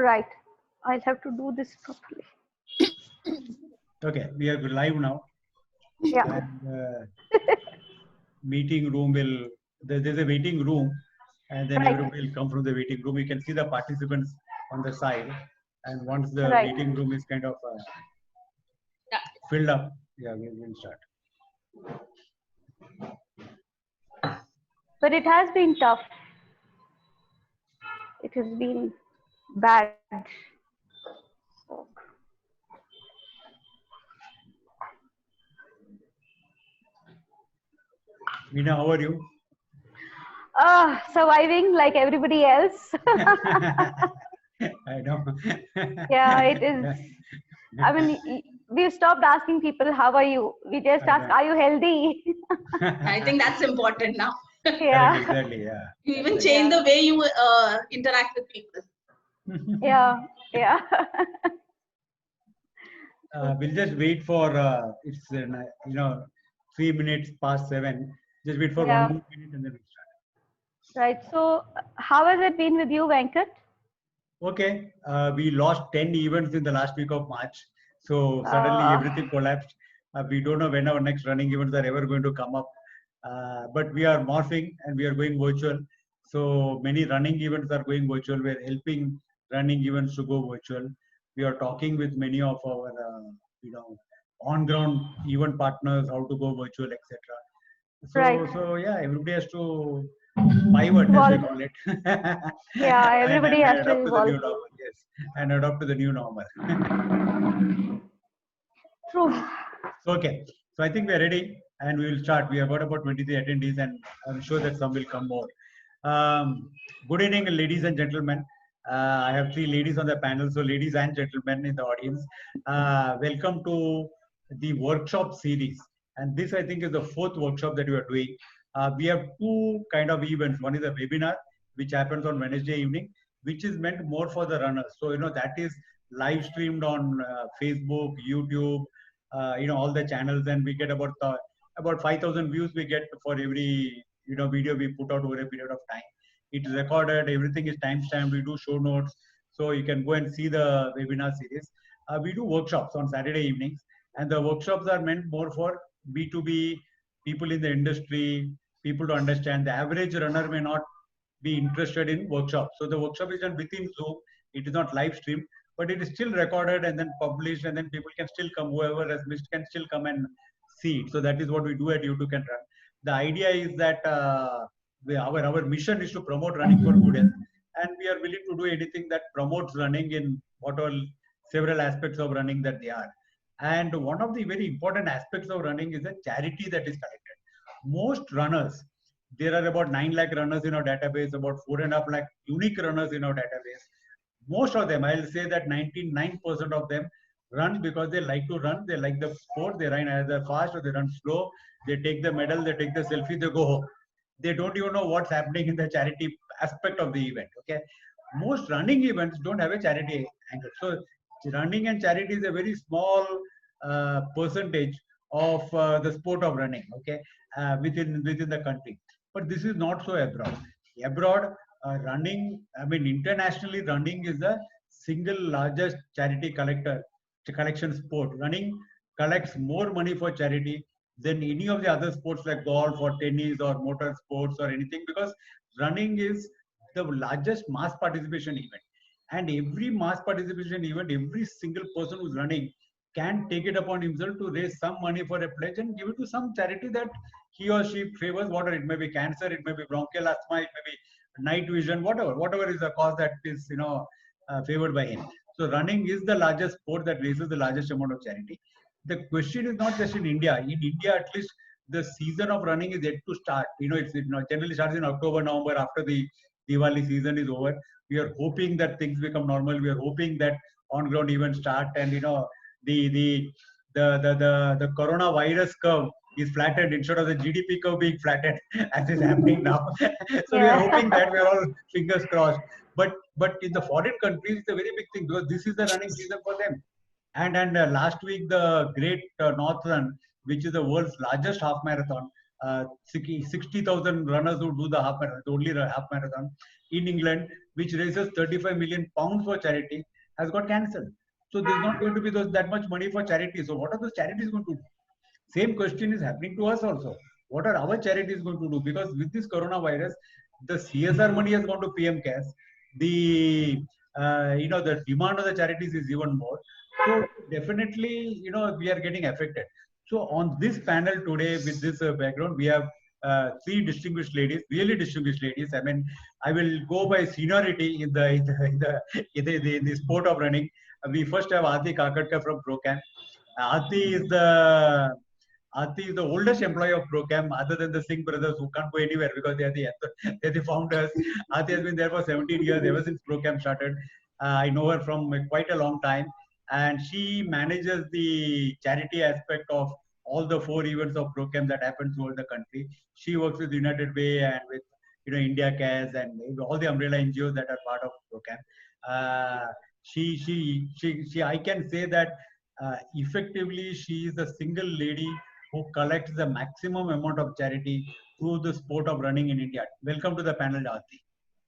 Right. I'll have to do this properly. Okay, we are live now. Yeah. And meeting room will, there's a waiting room, and then Right. everybody will come from the waiting room. You can see the participants on the side. And once the Right. waiting room is kind of filled up, yeah, we will start. But it has been tough. It has been bad. So, Meena, how are you? surviving like everybody else. I know. Yeah, it is. I mean, we've stopped asking people, how are you? We just ask, are you healthy? I think that's important now. Yeah. Correct, exactly, yeah. You even change the way you interact with people. Yeah, yeah. We'll just wait for, it's, 3 minutes past 7. Just wait for Yeah. 1 more minute and then we'll start. Right. So, how has it been with you, Venkat? Okay, we lost 10 events in the last week of March. So suddenly everything collapsed. We don't know when our next running events are ever going to come up. But we are morphing and we are going virtual. So many running events are going virtual. We're helping running events to go virtual. We are talking with many of our, on-ground event partners, how to go virtual, etc. So, Right. so yeah, everybody has to pivot, as we Evolve. call it. Yeah, everybody has to adapt to the new evolve. normal. Yes, and adapt to the new normal. True. Okay, so I think we are ready, and we will start. We have got about 23 attendees, and I'm sure that some will come more. Good evening, ladies and gentlemen. I have 3 ladies on the panel, so ladies and gentlemen in the audience, welcome to the workshop series. And this, I think, is the 4th workshop that we are doing. We have 2 kind of events. One is a webinar, which happens on Wednesday evening, which is meant more for the runners. So, that is live streamed on Facebook, YouTube, all the channels, and we get about 5,000 views we get for every, video we put out over a period of time. It is recorded, everything is timestamped, we do show notes, so you can go and see the webinar series. We do workshops on Saturday evenings, and the workshops are meant more for B2B, people in the industry, people to understand. The average runner may not be interested in workshops. So the workshop is done within Zoom. It is not live streamed, but it is still recorded and then published, and then people can still come. Whoever has missed can still come and see it. So that is what we do at YouTube Can Run. The idea is that our mission is to promote running for good health, and we are willing to do anything that promotes running in whatever several aspects of running that they are. And one of the very important aspects of running is the charity that is collected. Most runners, there are about 9 lakh runners in our database, about 4.5 lakh unique runners in our database. Most of them, I'll say that 99% of them run because they like to run, they like the sport, they run either fast or they run slow, they take the medal, they take the selfie, they go home. They don't even know what's happening in the charity aspect of the event. Okay, most running events don't have a charity angle. So running and charity is a very small percentage of the sport of running. Okay, within the country. But this is not so abroad. Abroad, running, I mean, internationally, running is the single largest charity collection sport. Running collects more money for charity than any of the other sports like golf or tennis or motor sports or anything, because running is the largest mass participation event. And every mass participation event, every single person who's running can take it upon himself to raise some money for a pledge and give it to some charity that he or she favors. Whatever it may be, cancer, it may be bronchial asthma, it may be night vision, whatever is the cause that is favored by him. So running is the largest sport that raises the largest amount of charity. The question is not just in India. In India, at least, the season of running is yet to start. It generally starts in October, November, after the Diwali season is over. We are hoping that things become normal. We are hoping that on-ground events start, and the coronavirus curve is flattened instead of the GDP curve being flattened, as is happening now. So we are hoping that, we are all fingers crossed. But in the foreign countries, it's a very big thing because this is the running season for them. And last week, the Great North Run, which is the world's largest half marathon, 60,000 runners who do the half marathon, the only half marathon in England, which raises 35 million pounds for charity, has got cancelled. So there's not going to be that much money for charity. So what are those charities going to do? Same question is happening to us also. What are our charities going to do? Because with this coronavirus, the CSR money has gone to PM CARES. The the demand of the charities is even more. So definitely, we are getting affected. So on this panel today, with this background, we have three distinguished ladies, really distinguished ladies. I mean, I will go by seniority in the sport of running. We first have Aarti Kakatkar from ProCam. Aarti is the oldest employee of ProCam, other than the Singh brothers, who can't go anywhere because they're the founders. Aarti has been there for 17 years, ever since ProCam started. I know her from quite a long time, and she manages the charity aspect of all the 4 events of ProCam that happen throughout the country. She works with United Way and with India Cares and all the umbrella NGOs that are part of ProCam. I can say that effectively she is a single lady who collects the maximum amount of charity through the sport of running in India. Welcome to the panel, Aarti.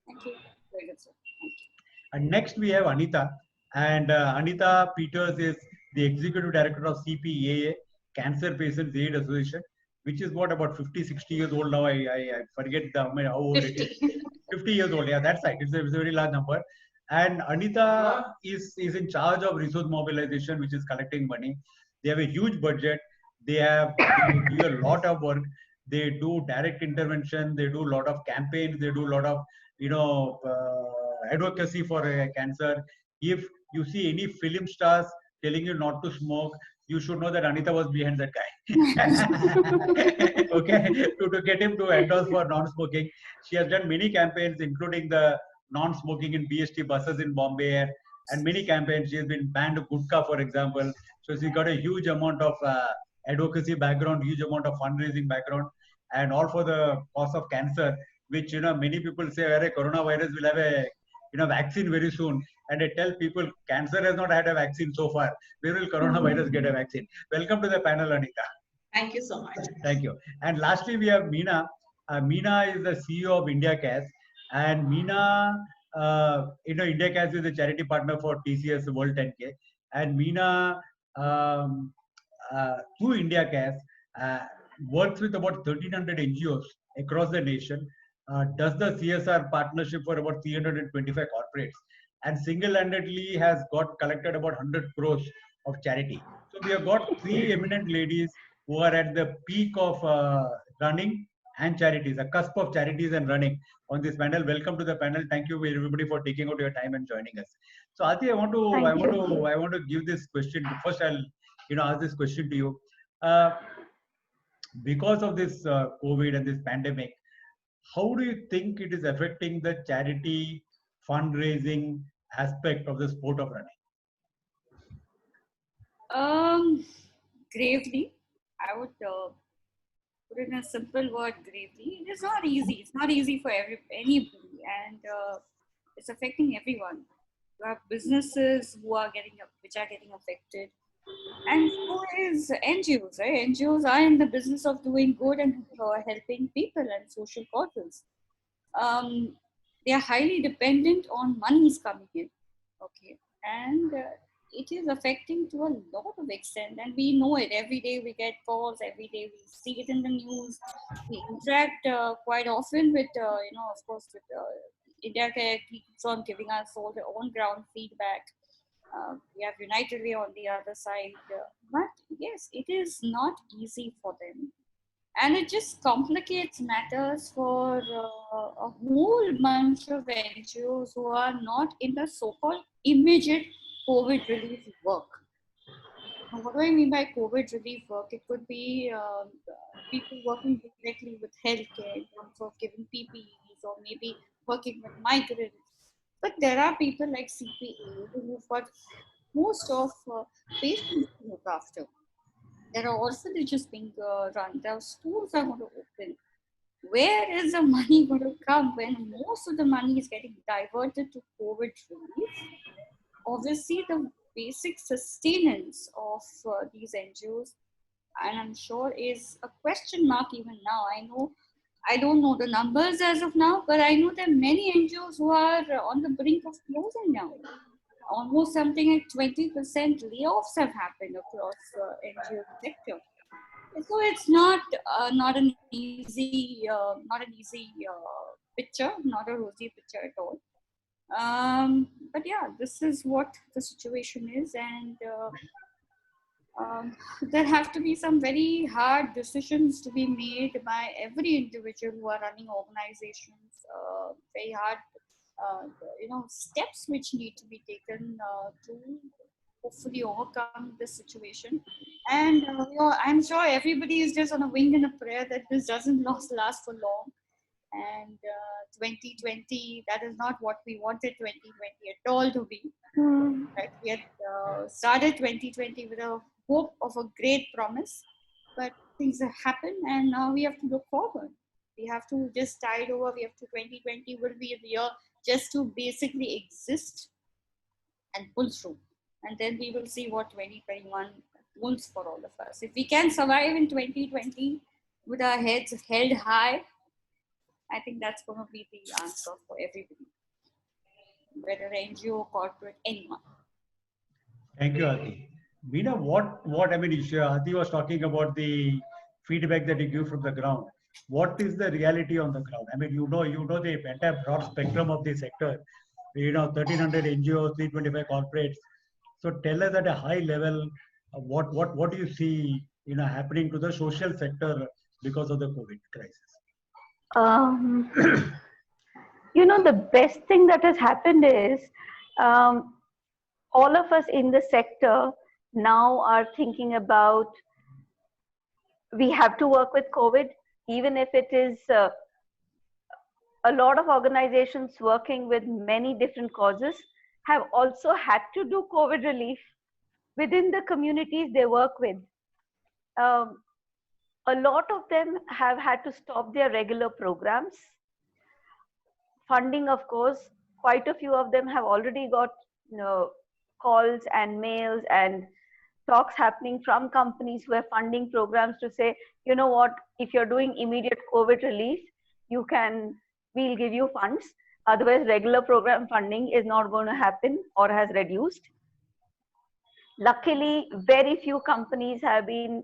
Thank you. Very good, sir. Thank you. And next we have Anita. And Anita Peters is the Executive Director of CPAA, Cancer Patients Aid Association, which is what, about 50, 60 years old now. I forget how old 50. it is. 50 years old, yeah, that's right. It's a very large number. And Anita is in charge of resource mobilization, which is collecting money. They have a huge budget. They do a lot of work. They do direct intervention. They do a lot of campaigns. They do a lot of advocacy for cancer. If you see any film stars telling you not to smoke, you should know that Anita was behind that guy. Okay, to get him to endorse for non-smoking. She has done many campaigns, including the non-smoking in BST buses in Bombay, and many campaigns. She has been banned Gudka, for example. So she got a huge amount of advocacy background, huge amount of fundraising background, and all for the cause of cancer, which many people say, coronavirus will have a vaccine very soon. And I tell people, cancer has not had a vaccine so far. Where will coronavirus get a vaccine? Welcome to the panel, Anita. Thank you so much. Thank you. And lastly, we have Meena. Meena is the CEO of India Cares. And Meena, India Cares is a charity partner for TCS World 10K. And Meena, through India Cares, works with about 1,300 NGOs across the nation, does the CSR partnership for about 325 corporates, and single-handedly has collected about 100 crores of charity. So we have got three eminent ladies who are at the peak of running and charities, a cusp of charities and running on this panel. Welcome to the panel. Thank you everybody for taking out your time and joining us. So Aarti, I want to give this question. First, I'll ask this question to you. Because of this COVID and this pandemic, how do you think it is affecting the charity fundraising aspect of the sport of running? Gravely. I would put it in a simple word, gravely. It is not easy. It's not easy for anybody, and it's affecting everyone. You have businesses which are getting affected, and so is NGOs, right? NGOs are in the business of doing good and helping people and social causes. They are highly dependent on monies coming in, okay, and it is affecting to a lot of extent, and we know it. Every day we get calls, every day we see it in the news. We interact quite often with, of course, with India Care keeps on giving us all their own ground feedback. We have United Way on the other side, but yes, it is not easy for them. And it just complicates matters for a whole bunch of NGOs who are not in the so-called immediate COVID relief work. Now, what do I mean by COVID relief work? It could be people working directly with healthcare in terms of giving PPEs, or maybe working with migrants. But there are people like CPA who've got most of patients to look after. There are orphanages being run. There are schools are going to open. Where is the money going to come when most of the money is getting diverted to COVID relief? Obviously, the basic sustenance of these NGOs and I'm sure is a question mark even now. I don't know the numbers as of now, but I know there are many NGOs who are on the brink of closing now. Almost something like 20% layoffs have happened across NGO sector. So it's not an easy picture, not a rosy picture at all. But yeah, this is what the situation is, and there have to be some very hard decisions to be made by every individual who are running organizations. Very hard, steps which need to be taken to hopefully overcome this situation. And I'm sure everybody is just on a wing and a prayer that this doesn't last for long. And 2020, that is not what we wanted 2020 at all to be. Right? We had started 2020 with a hope of a great promise, but things have happened, and now we have to look forward. We have to just tide over. We have to 2020 will be a year just to basically exist and pull through, and then we will see what 2021 holds for all of us. If we can survive in 2020 with our heads held high, I think that's going to be the answer for everybody, whether NGO, corporate, anyone. Thank you, Ati. Veena, what I mean, Ati was talking about the feedback that you give from the ground. What is the reality on the ground? I mean, you know the entire broad spectrum of the sector. 1,300 NGOs, 325 corporates. So tell us at a high level, what do you see, happening to the social sector because of the COVID crisis? The best thing that has happened is all of us in the sector now are thinking about we have to work with COVID, even if it is a lot of organizations working with many different causes have also had to do COVID relief within the communities they work with. A lot of them have had to stop their regular programs. Funding, of course, quite a few of them have already got calls and mails and talks happening from companies who are funding programs to say, you know what, if you're doing immediate COVID relief, we'll give you funds. Otherwise, regular program funding is not going to happen or has reduced. Luckily, very few companies have been,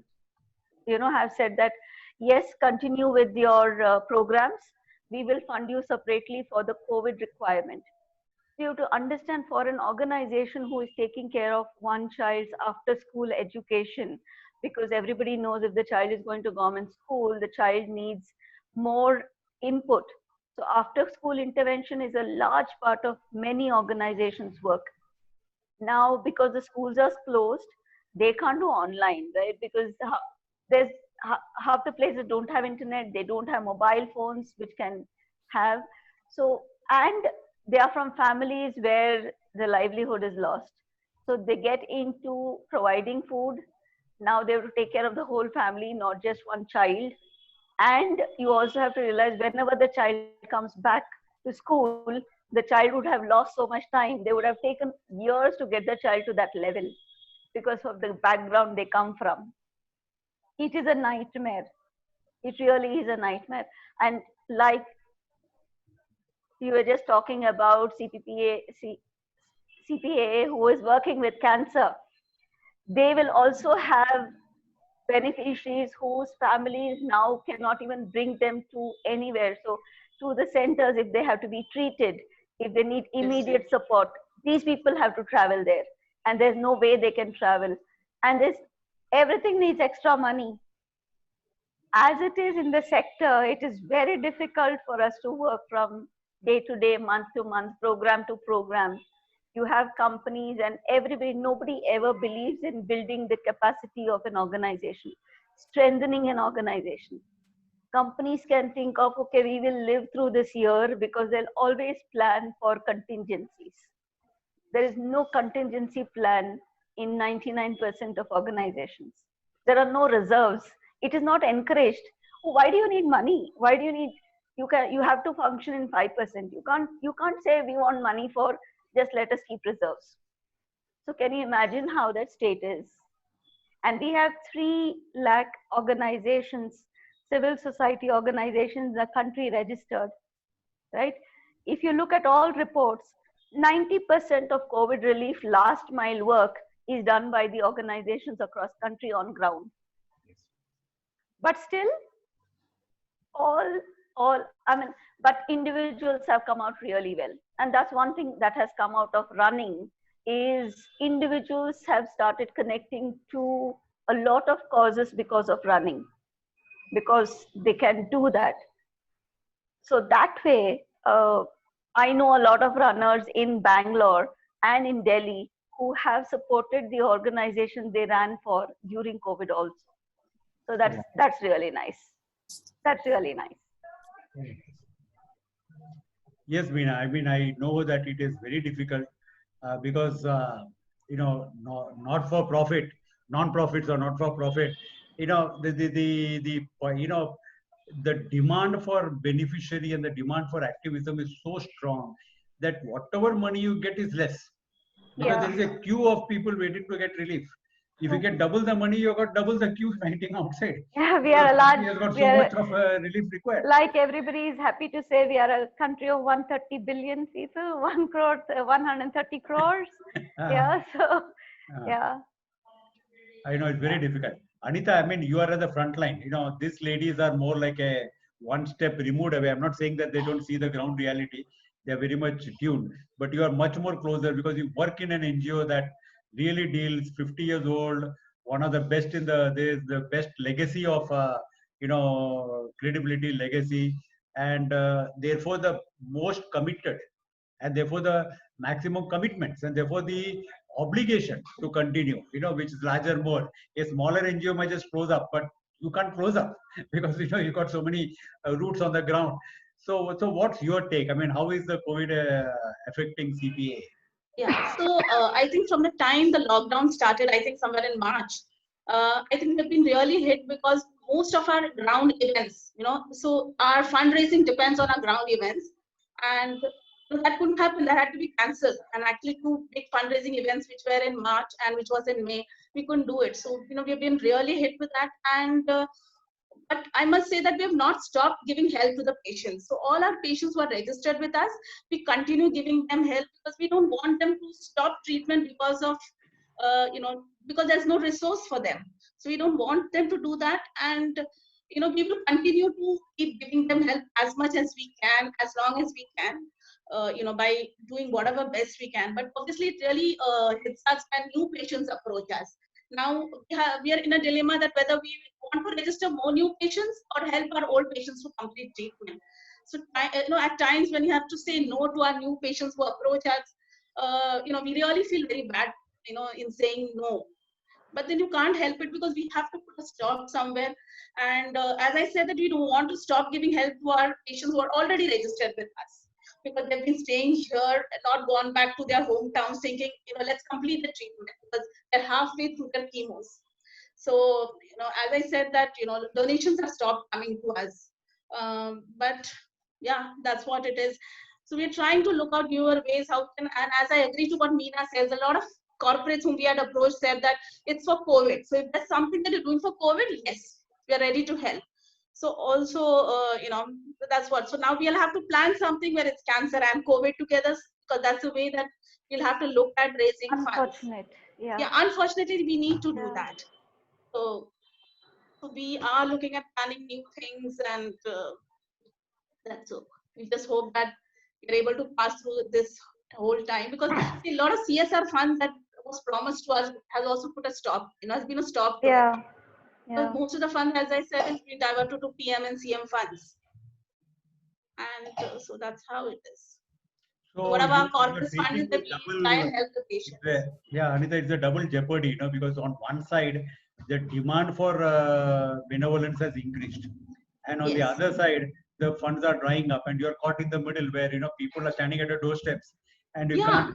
have said that, yes, continue with your programs. We will fund you separately for the COVID requirement. You have to understand, for an organization who is taking care of one child's after school education, because everybody knows if the child is going to government school, the child needs more input. So after school intervention is a large part of many organizations' work. Now, because the schools are closed, they can't do online, right? Because there's half the places don't have internet, they don't have mobile phones, which can have. So, and they are from families where the livelihood is lost. So they get into providing food. Now they have to take care of the whole family, not just one child. And you also have to realize whenever the child comes back to school, the child would have lost so much time. They would have taken years to get the child to that level because of the background they come from. It is a nightmare. It really is a nightmare. And like you were just talking about CPAA who is working with cancer, they will also have beneficiaries whose families now cannot even bring them to anywhere. So to the centers, if they have to be treated, if they need immediate support, these people have to travel there, and there's no way they can travel. And everything needs extra money. As it is in the sector, it is very difficult for us to work from day to day, month to month, program to program. You have companies and nobody ever believes in building the capacity of an organization, strengthening an organization. Companies can think of, okay, we will live through this year, because they'll always plan for contingencies. There is no contingency plan in 99% of organizations. There are no reserves. It is not encouraged. Why do you need money? Why do you need, you have to function in 5%. You can't say we want money for, just let us keep reserves. So can you imagine how that state is? And we have 3 lakh organizations, civil society organizations in the country registered, right? If you look at all reports, 90% of COVID relief last mile work is done by the organizations across country on ground. But still, all I mean, but individuals have come out really well. And that's one thing that has come out of running, is individuals have started connecting to a lot of causes because of running, because they can do that. So that way, I know a lot of runners in Bangalore and in Delhi who have supported the organization they ran for during COVID also. So that's really nice. That's really nice. Yes, Meena. I mean, I know that it is very difficult because not for profit, non-profits or not for profit. The demand for beneficiary and the demand for activism is so strong that whatever money you get is less, because there is a queue of people waiting to get relief. If you get double the money, you got double the queue waiting outside. Yeah, we are a large. Has got so much of relief required. Like everybody is happy to say, we are a country of 130 billion people, 130 crores. Yeah, so yeah. I know it's very difficult. Anita, I mean, you are at the front line. These ladies are more like a one step removed away. I'm not saying that they don't see the ground reality. They are very much tuned, but you are much more closer because you work in an NGO that really deals 50 years old, one of the best in there's the best legacy of credibility legacy, and therefore the most committed, and therefore the maximum commitments, and therefore the obligation to continue, which is larger more. A smaller NGO might just close up, but you can't close up because you got so many roots on the ground. So what's your take? I mean, how is the COVID affecting CPA? Yeah, so I think from the time the lockdown started, I think somewhere in March, I think we've been really hit because most of our ground events, so our fundraising depends on our ground events, and that couldn't happen. That had to be cancelled. And actually, 2 big fundraising events, which were in March and which was in May, we couldn't do it. So we've been really hit with that. And but I must say that we have not stopped giving help to the patients. So all our patients who are registered with us, we continue giving them help because we don't want them to stop treatment because of, because there's no resource for them. So we don't want them to do that. And, we will continue to keep giving them help as much as we can, as long as we can, by doing whatever best we can. But obviously it really hits us when new patients approach us. Now we are in a dilemma that whether we want to register more new patients or help our old patients to complete treatment. So at times when you have to say no to our new patients who approach us, we really feel very bad, in saying no. But then you can't help it because we have to put a stop somewhere. And as I said, that we don't want to stop giving help to our patients who are already registered with us, because they've been staying here and not gone back to their hometowns thinking, let's complete the treatment, because they're halfway through their chemos. So, as I said that, donations have stopped coming to us. But yeah, that's what it is. So we're trying to look out newer ways and as I agree to what Meena says, a lot of corporates whom we had approached said that it's for COVID. So if there's something that you're doing for COVID, yes, we are ready to help. So also, that's what. So now we'll have to plan something where it's cancer and COVID together, because that's the way that we'll have to look at raising funds. Yeah, unfortunately, we need to do that. So we are looking at planning new things, and that's so. We just hope that we're able to pass through this whole time, because a lot of CSR funds that was promised to us has also put a stop. Has been a stop. Yeah. Yeah. Most of the funds, as I said, is being diverted to PM and CM funds, and so that's how it is. So whatever our corporate fund is, that we try and help the patient. Yeah, Anita, it's a double jeopardy, because on one side the demand for benevolence has increased, and on the other side the funds are drying up, and you're caught in the middle where people are standing at your doorsteps, and you can't.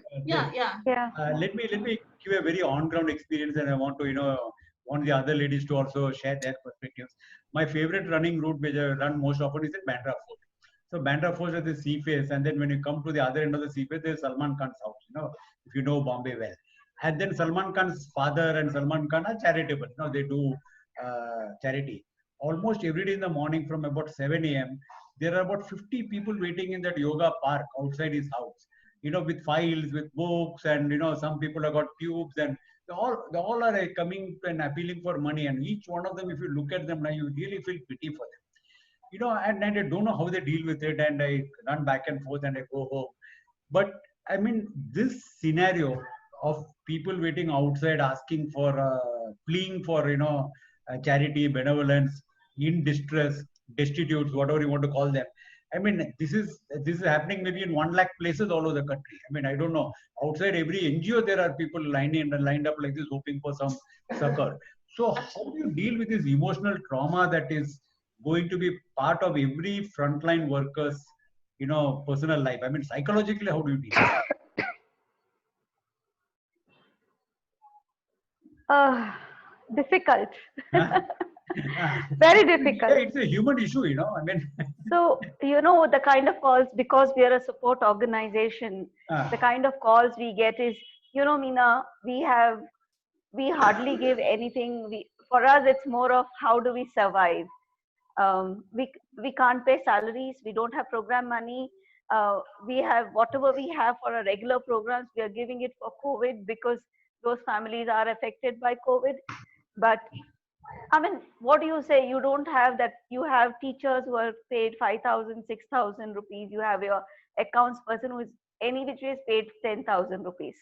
Let me give a very on-ground experience, and I want to want the other ladies to also share their perspectives. My favorite running route, which I run most often, is at Bandra Fort. So Bandra Fort is the sea face, and then when you come to the other end of the sea face, there's Salman Khan's house. If you know Bombay well. And then Salman Khan's father and Salman Khan are charitable. You know, they do charity. Almost every day in the morning from about 7 a.m., there are about 50 people waiting in that yoga park outside his house. You know, with files, with books, and you know, some people have got tubes, and they all are coming and appealing for money. And each one of them, if you look at them now, you really feel pity for them. You know, and I don't know how they deal with it, and I run back and forth and I go home. But I mean, this scenario of people waiting outside asking for, pleading for, charity, benevolence, in distress, destitutes, whatever you want to call them. I mean, this is happening maybe in 1 lakh places all over the country. I mean, I don't know. Outside every NGO, there are people lined up like this, hoping for some succor. So, how do you deal with this emotional trauma that is going to be part of every frontline worker's, personal life? I mean, psychologically, how do you deal? Difficult. Huh? Very difficult. Yeah, it's a human issue, I mean. So, the kind of calls, because we are a support organization, the kind of calls we get is, Meena, we hardly give anything. For us, it's more of how do we survive. We can't pay salaries. We don't have program money. We have whatever we have for our regular programs. We are giving it for COVID because those families are affected by COVID. But I mean, what do you say? You don't have that. You have teachers who are paid 5,000, 6,000 rupees. You have your accounts person who is any which way is paid 10,000 rupees,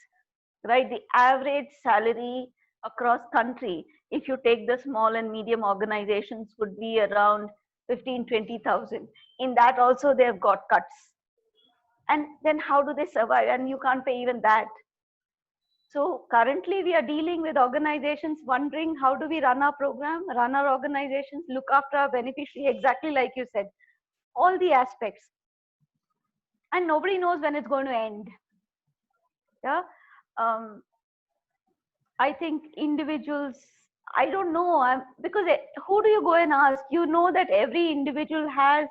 right? The average salary across country, if you take the small and medium organizations, would be around 15, 20,000. In that also, they have got cuts. And then how do they survive? And you can't pay even that. So currently we are dealing with organizations wondering how do we run our program, run our organizations, look after our beneficiary, exactly like you said, all the aspects. And nobody knows when it's going to end. Yeah. I think individuals, I don't know, because who do you go and ask? You know that every individual has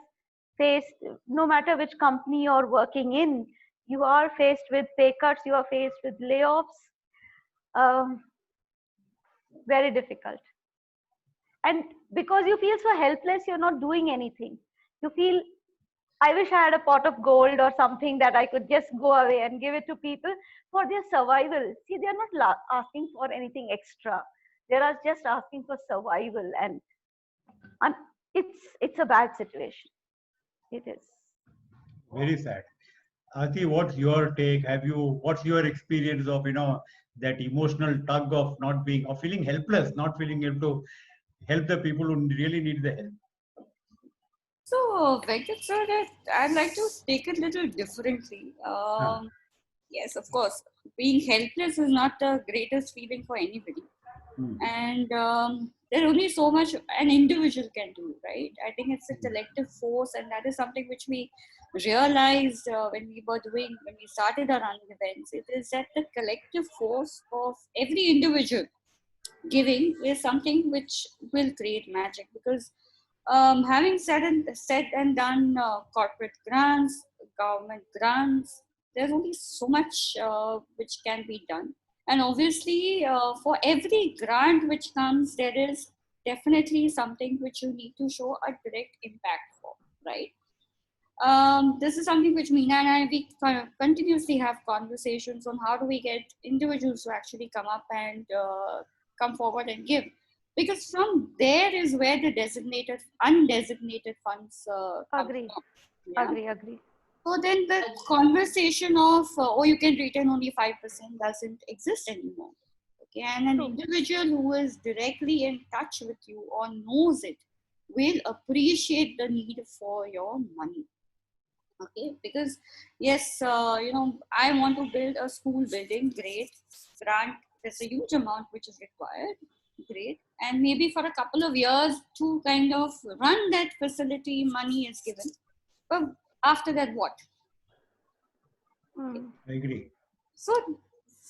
faced, no matter which company you're working in, you are faced with pay cuts, you are faced with layoffs. Very difficult. And because you feel so helpless, you're not doing anything. You feel, I wish I had a pot of gold or something that I could just go away and give it to people for their survival. See, they're not asking for anything extra. They are just asking for survival, and it's a bad situation. It is. Very sad. Aarti, what's your take? What's your experience of, that emotional tug of feeling helpless, not feeling able to help the people who really need the help? So, Venkat sir, I'd like to take it a little differently. Yes, of course, being helpless is not the greatest feeling for anybody. And there's only so much an individual can do, right? I think it's a collective force, and that is something which we realized when we started our running events. It is that the collective force of every individual giving is something which will create magic, because having said and done corporate grants, government grants, there's only so much which can be done. And obviously, for every grant which comes, there is definitely something which you need to show a direct impact for, right? This is something which Meena and I, we continuously have conversations on how do we get individuals to actually come up and come forward and give. Because from there is where the undesignated funds come Agree. from. Yeah? Agree. So then the conversation of, you can retain only 5% doesn't exist anymore. Okay, and an individual who is directly in touch with you or knows it will appreciate the need for your money. Okay, because yes, I want to build a school building, great. Grant, there's a huge amount which is required, great. And maybe for a couple of years to kind of run that facility, money is given. But after that, what? I agree. So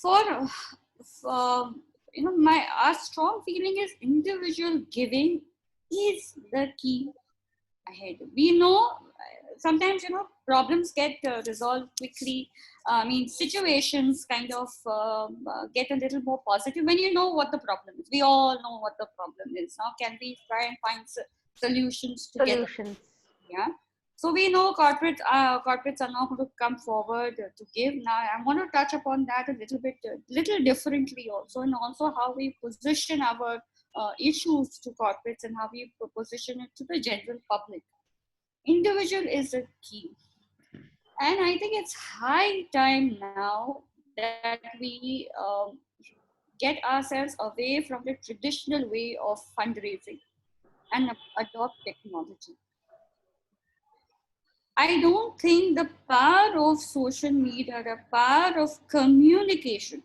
for our strong feeling is individual giving is the key ahead. We know sometimes, problems get resolved quickly. I mean, situations kind of get a little more positive when you know what the problem is. We all know what the problem is. Now, can we try and find solutions together? Solutions. Yeah. So we know corporates are now going to come forward to give. Now I want to touch upon that a little differently also, and also how we position our issues to corporates and how we position it to the general public. Individual is the key, and I think it's high time now that we get ourselves away from the traditional way of fundraising and adopt technology. I don't think the power of social media, the power of communication,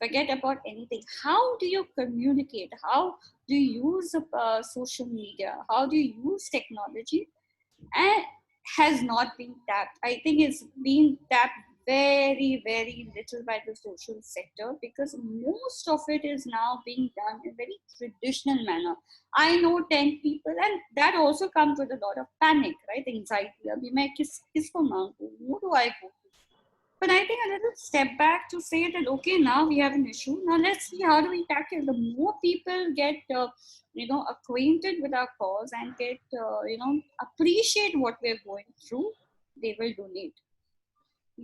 forget about anything. How do you communicate? How do you use social media? How do you use technology? And has not been tapped. I think it's been tapped very, very little by the social sector, because most of it is now being done in a very traditional manner. I know 10 people, and that also comes with a lot of panic, right? Anxiety. Abhi main kis ko maangu? Who do I go to? But I think a little step back to say that, okay, now we have an issue. Now let's see how do we tackle. The more people get, acquainted with our cause and get, appreciate what we're going through, they will donate.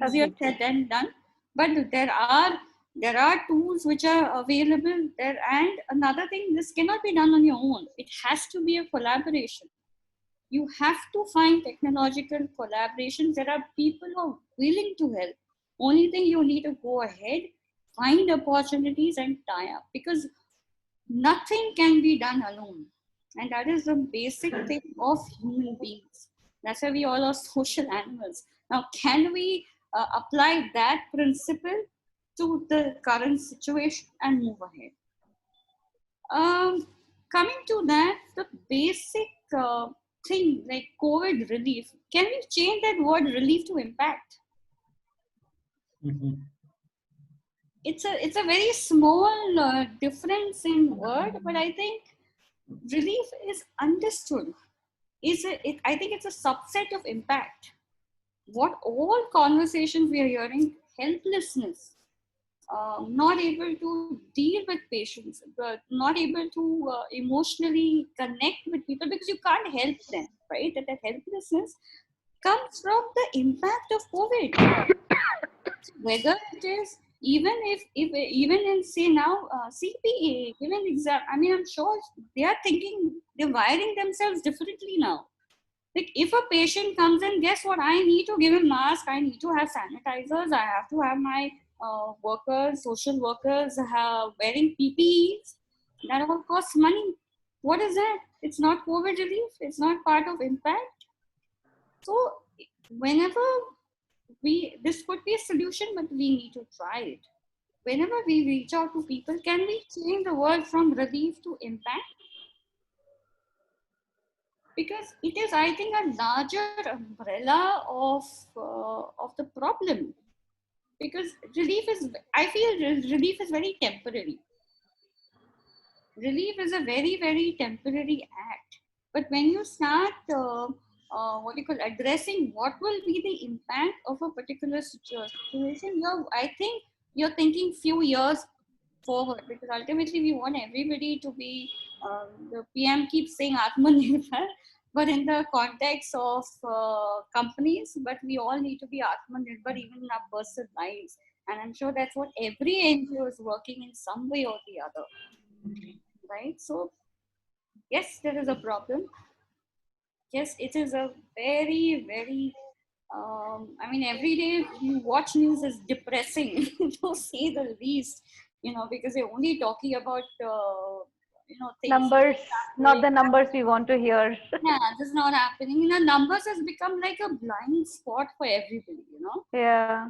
Easier said than done. But there are tools which are available there. And another thing, this cannot be done on your own. It has to be a collaboration. You have to find technological collaborations. There are people who are willing to help. Only thing, you need to go ahead, find opportunities and tie up, because nothing can be done alone. And that is the basic thing of human beings. That's why we all are social animals. Now, can we apply that principle to the current situation and move ahead? Coming to that, the basic thing like COVID relief, can we change that word relief to impact? Mhm. It's a very small difference in word, but I think relief is understood. I think it's a subset of impact. What all conversations we are hearing, helplessness, not able to deal with patients, but not able to emotionally connect with people because you can't help them, right? That helplessness comes from the impact of COVID. Whether it is even if even in say now CPA, even exam, I mean, I'm sure they are thinking, they're wiring themselves differently now. Like if a patient comes in, guess what? I need to give him mask. I need to have sanitizers. I have to have my workers, social workers wearing PPEs. That all costs money. What is that? It's not COVID relief. It's not part of impact. So whenever this could be a solution, but we need to try it. Whenever we reach out to people, can we change the word from relief to impact? Because it is, I think, a larger umbrella of the problem. Because I feel relief is very temporary. Relief is a very, very temporary act. But when you start, addressing what will be the impact of a particular situation, I think you're thinking few years forward, because ultimately we want everybody to be, the PM keeps saying Atmanirbhar, but in the context of companies, but we all need to be Atmanirbhar even in our personal lives. And I'm sure that's what every NGO is working in some way or the other. Right? So, yes, there is a problem. Yes, it is a very, very, I mean, every day you watch news is depressing, to say the least, because they're only talking about, things. Numbers, not the numbers we want to hear. Yeah, this is not happening. Numbers has become like a blind spot for everybody, Yeah.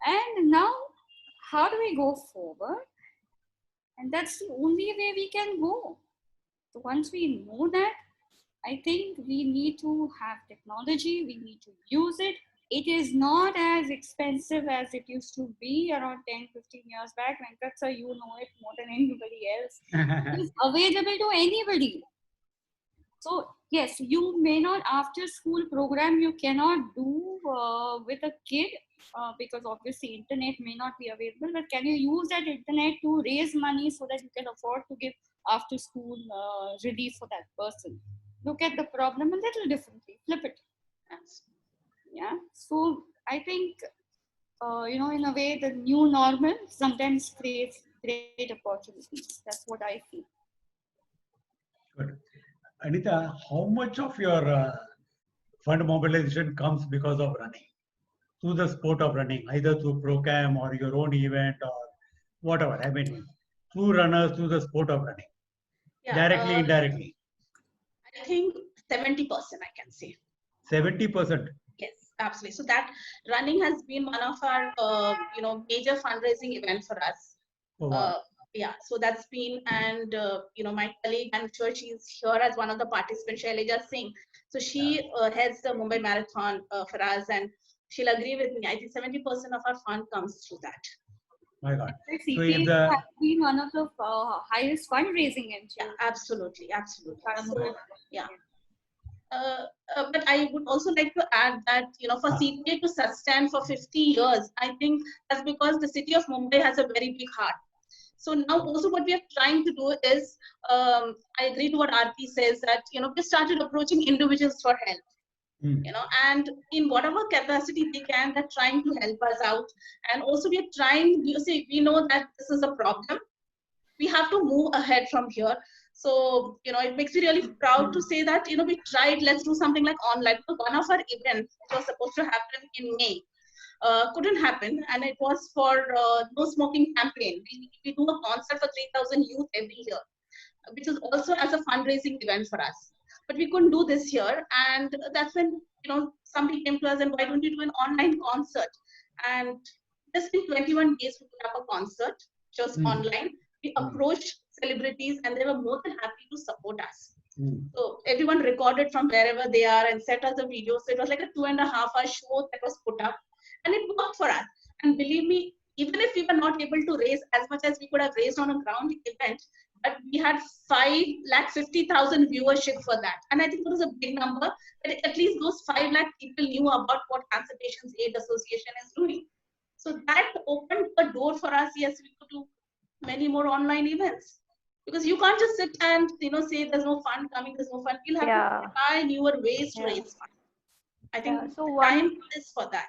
And now, how do we go forward? And that's the only way we can go. So once we know that, I think we need to have technology, we need to use it. It is not as expensive as it used to be around 10, 15 years back. Venkat sir, you know it more than anybody else. It is available to anybody. So yes, you may not after school program you cannot do with a kid because obviously internet may not be available. But can you use that internet to raise money so that you can afford to give after school relief for that person? Look at the problem a little differently. Flip it. Yeah. So I think in a way, the new normal sometimes creates great opportunities. That's what I feel. Good. Anita, how much of your fund mobilization comes because of running? Through the sport of running, either through program or your own event or whatever. I mean, through runners, through the sport of running, Yeah, directly, indirectly. I think 70% I can say. 70%. Yes, absolutely. So that running has been one of our major fundraising event for us. Oh, wow. Yeah, so that's been, and my colleague, I'm sure she's here as one of the participants, Shailaja Singh. So she heads the Mumbai Marathon for us, and she'll agree with me. I think 70% of our fund comes through that. My God. So CPA if the has been one of the highest fundraising NGOs. Yeah, absolutely. So, yeah. But I would also like to add that, for CPA to sustain for 50 years, I think that's because the city of Mumbai has a very big heart. So now also what we are trying to do is, I agree to what Aarti says that, we started approaching individuals for help. And in whatever capacity they can, they're trying to help us out. And also we are trying, we know that this is a problem. We have to move ahead from here. So, it makes me really proud to say that, we tried, let's do something like online. So one of our events, which was supposed to happen in May, couldn't happen. And it was for no smoking campaign. We do a concert for 3,000 youth every year, which is also as a fundraising event for us. But we couldn't do this year. And that's when, somebody came to us and why don't you do an online concert? And just in 21 days, we put up a concert, just online. We approached celebrities and they were more than happy to support us. So everyone recorded from wherever they are and sent us a video. So it was like a 2.5-hour show that was put up and it worked for us. And believe me, even if we were not able to raise as much as we could have raised on a ground event, but we had 550,000 viewership for that. And I think it was a big number, but at least those 5 lakh people knew about what Cancer Patients Aid Association is doing. So that opened a door for us. Yes, we could do many more online events, because you can't just sit and say there's no fund coming, there's no fund. You'll have to try newer ways to raise funds. I think So time is for that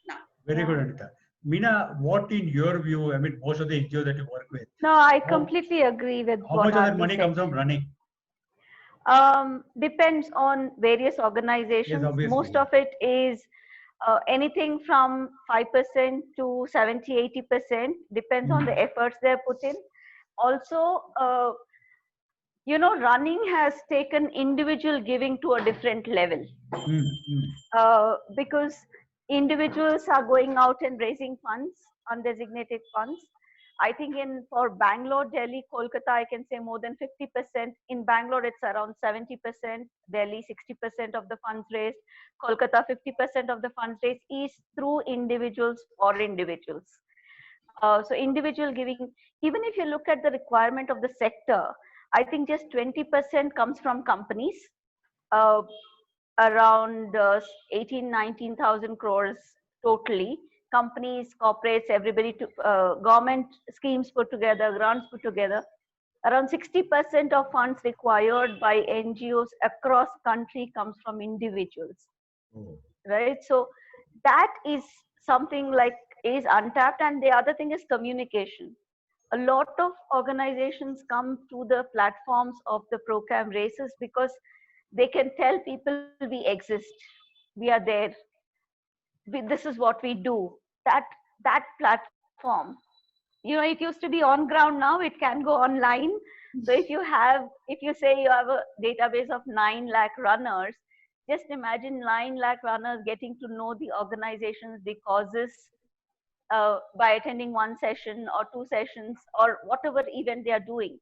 now. Very good, Anita. Meena, what in your view, I mean, most of the NGOs that you work with. No, I completely agree with how what much of that Aarti money said. comes from running? Depends on various organizations. Yes, most of it is anything from 5% to 70-80%, depends on the efforts they're put in. Also, running has taken individual giving to a different level. Because individuals are going out and raising funds, undesignated funds. I think for Bangalore, Delhi, Kolkata, I can say more than 50%. In Bangalore, it's around 70%. Delhi, 60% of the funds raised. Kolkata, 50% of the funds raised is through individuals for individuals. So individual giving, even if you look at the requirement of the sector, I think just 20% comes from companies. Around 19,000 crores totally. Companies, corporates, everybody, government schemes put together, grants put together. Around 60% of funds required by NGOs across country comes from individuals, right? So that is something like is untapped. And the other thing is communication. A lot of organizations come to the platforms of the program races because they can tell people we exist, we are there, this is what we do. That platform, it used to be on ground, now it can go online. So if you say you have a database of 9 lakh runners, just imagine 9 lakh runners getting to know the organizations, the causes, by attending one session or 2 sessions or whatever event they are doing.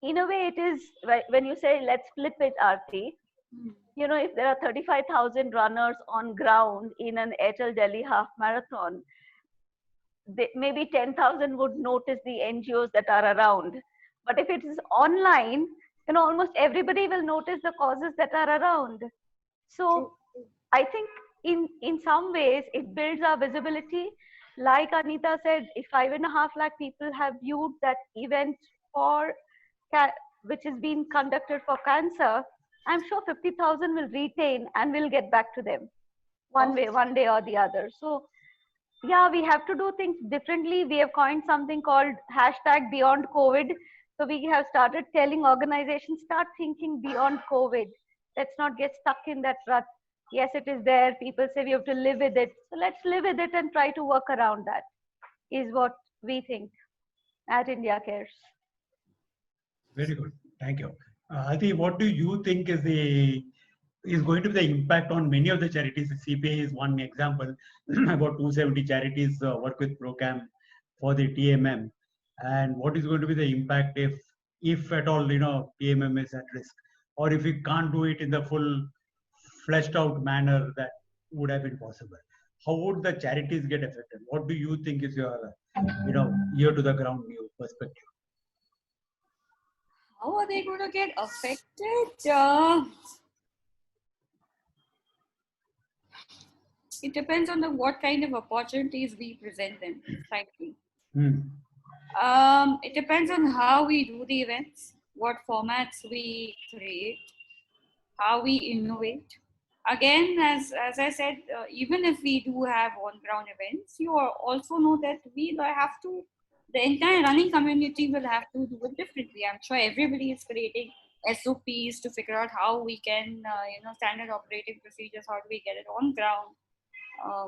In a way, it is, when you say let's flip it, Aarti, if there are 35,000 runners on ground in an Airtel Delhi half marathon, maybe 10,000 would notice the NGOs that are around. But if it is online, almost everybody will notice the causes that are around. So I think in some ways it builds our visibility. Like Anita said, if 5.5 lakh people have viewed that event for which is being conducted for cancer, I'm sure 50,000 will retain and will get back to them one day or the other. So yeah, we have to do things differently. We have coined something called hashtag beyond COVID. So we have started telling organizations, start thinking beyond COVID. Let's not get stuck in that rut. Yes, it is there. People say we have to live with it. So let's live with it and try to work around that, is what we think at India Cares. Very good. Thank you. Adi, what do you think is going to be the impact on many of the charities? The CPA is one example. About 270 charities work with ProCam for the TMM. And what is going to be the impact if at all, TMM is at risk, or if we can't do it in the full fleshed out manner that would have been possible? How would the charities get affected? What do you think is your, ear to the ground new perspective? How are they going to get affected? It depends on what kind of opportunities we present them, frankly. It depends on how we do the events, what formats we create, how we innovate. Again, as I said, even if we do have on-ground events, you also know that we have to, the entire running community will have to do it differently. I'm sure everybody is creating SOPs to figure out how we can, standard operating procedures, how do we get it on ground,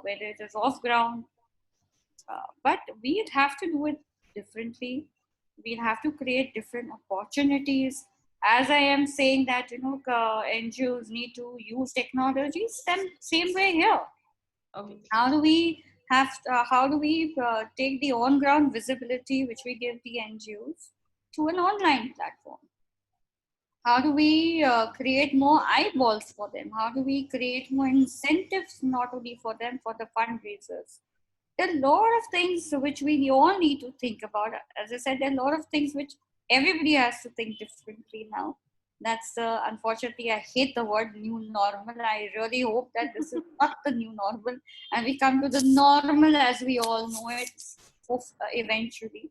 whether it is off ground. But we'd have to do it differently. We'll have to create different opportunities. As I am saying that, NGOs need to use technologies, same way here. Okay. How do we take the on-ground visibility which we give the NGOs to an online platform? How do we create more eyeballs for them? How do we create more incentives, not only for them, for the fundraisers? There are a lot of things which we all need to think about. As I said, there are a lot of things which everybody has to think differently now. That's unfortunately, I hate the word new normal. I really hope that this is not the new normal and we come to the normal as we all know it eventually.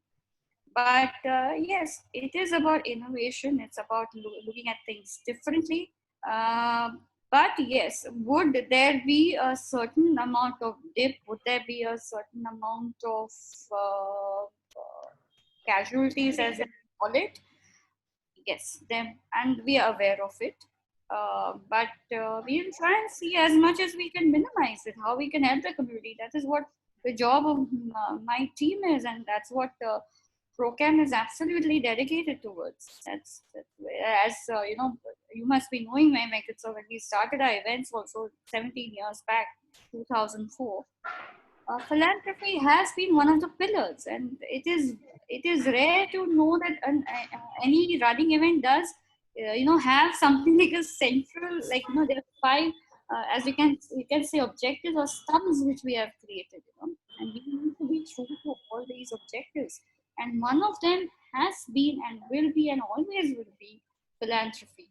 But yes, it is about innovation. It's about looking at things differently. But yes, would there be a certain amount of dip? Would there be a certain amount of casualties, as they call it? Yes, and we are aware of it. But we'll try and see as much as we can minimize it, how we can help the community. That is what the job of my team is, and that's what ProCam is absolutely dedicated towards. That's as you must be knowing, Venkat, so when we started our events also 17 years back, 2004, philanthropy has been one of the pillars, and it is rare to know that any running event does have something like a central, there are 5 as we can say objectives or sums which we have created, and we need to be true to all these objectives. And one of them has been and will be and always will be philanthropy.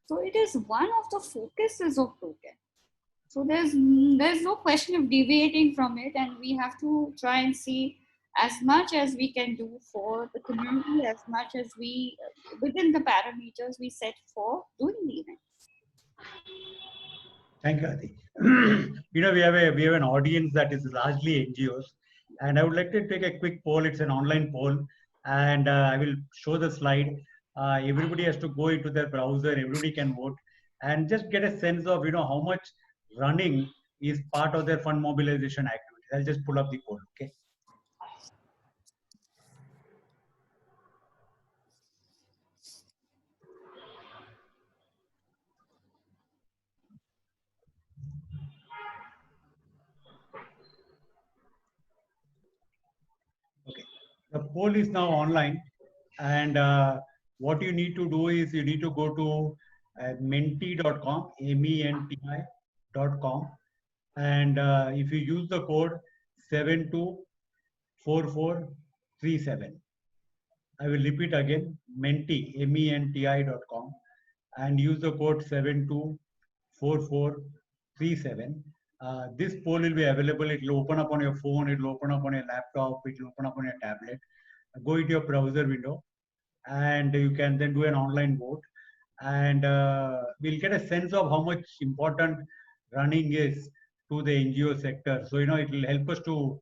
So it is one of the focuses of ProCam. So there's no question of deviating from it, and we have to try and see as much as we can do for the community, as much as we, within the parameters we set for doing the event. Thank you, Adi. We have an audience that is largely NGOs, and I would like to take a quick poll. It's an online poll, and I will show the slide. Everybody has to go into their browser. Everybody can vote, and just get a sense of how much running is part of their fund mobilization activities. I'll just pull up the poll. Okay. Okay. The poll is now online, and what you need to do is you need to go to menti.com, menti.com, and if you use the code 724437, I will repeat again, Menti, menti.com, and use the code 724437. This poll will be available. It will open up on your phone, it will open up on your laptop, it will open up on your tablet. Go into your browser window, and you can then do an online vote. And we'll get a sense of how much important running is to the NGO sector. So, it will help us to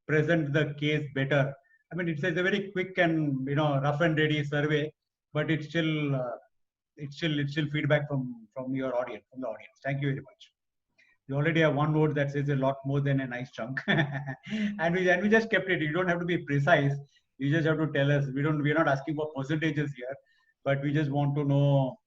present the case better. I mean, it's a very quick and rough and ready survey, but it's still feedback from your audience, from the audience. Thank you very much. We already have one vote that says a lot more than a nice chunk, and we just kept it. You don't have to be precise. You just have to tell us. We're not asking for percentages here, but we just want to know.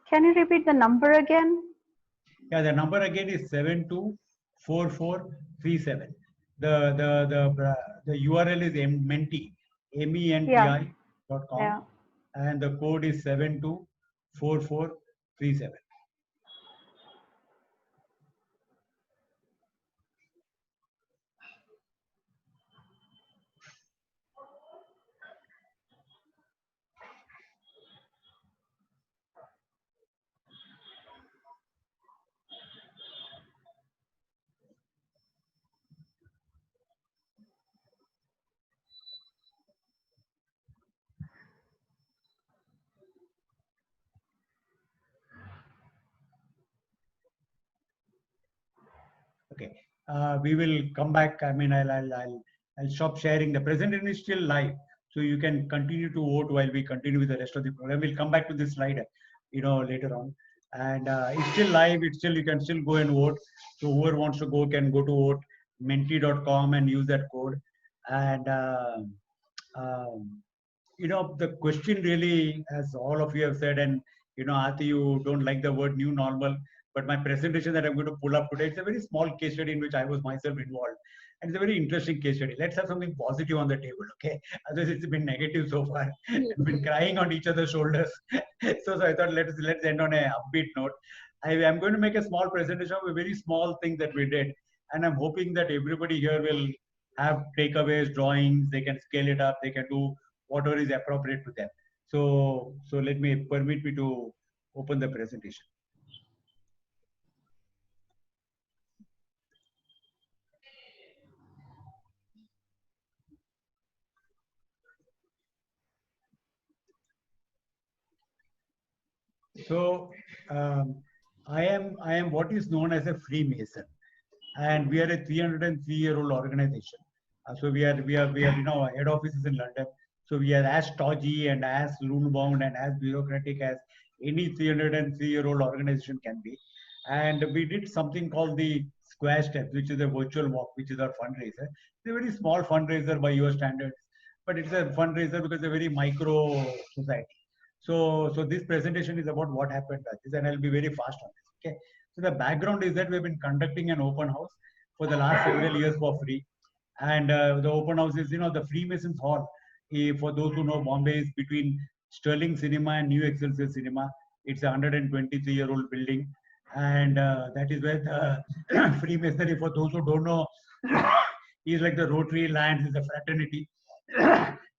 Can you repeat the number again? Yeah, the number again is 724437. The URL is menti, menti.com, Yeah. and the code is 724437. Okay, we will come back. I mean, I'll stop sharing. The presentation is still live, so you can continue to vote while we continue with the rest of the program. We'll come back to this slide, later on. And it's still live. You can still go and vote. So whoever wants to go can go to vote menti.com and use that code. And the question really, as all of you have said, and Aarti, you don't like the word new normal, but my presentation that I'm going to pull up today, it's a very small case study in which I was myself involved. And it's a very interesting case study. Let's have something positive on the table, okay? Otherwise, it's been negative so far. We've been crying on each other's shoulders. so I thought let's end on a upbeat note. I'm going to make a small presentation of a very small thing that we did. And I'm hoping that everybody here will have takeaways, drawings, they can scale it up, they can do whatever is appropriate to them. So permit me to open the presentation. So I am what is known as a Freemason, and we are a 303-year-old organization. So we are our head office is in London. So we are as stodgy and as rule-bound and as bureaucratic as any 303-year-old organization can be. And we did something called the Square Steps, which is a virtual walk, which is our fundraiser. It's a very small fundraiser by your standards, but it's a fundraiser because it's a very micro society. So this presentation is about what happened at this, and I'll be very fast on this. Okay. So the background is that we've been conducting an open house for the last several years for free. And the open house is, the Freemasons Hall. For those who know, Bombay is between Sterling Cinema and New Excelsior Cinema. It's a 123-year-old building. And that is where the Freemasonry, for those who don't know, is like the Rotary Lands, is a fraternity.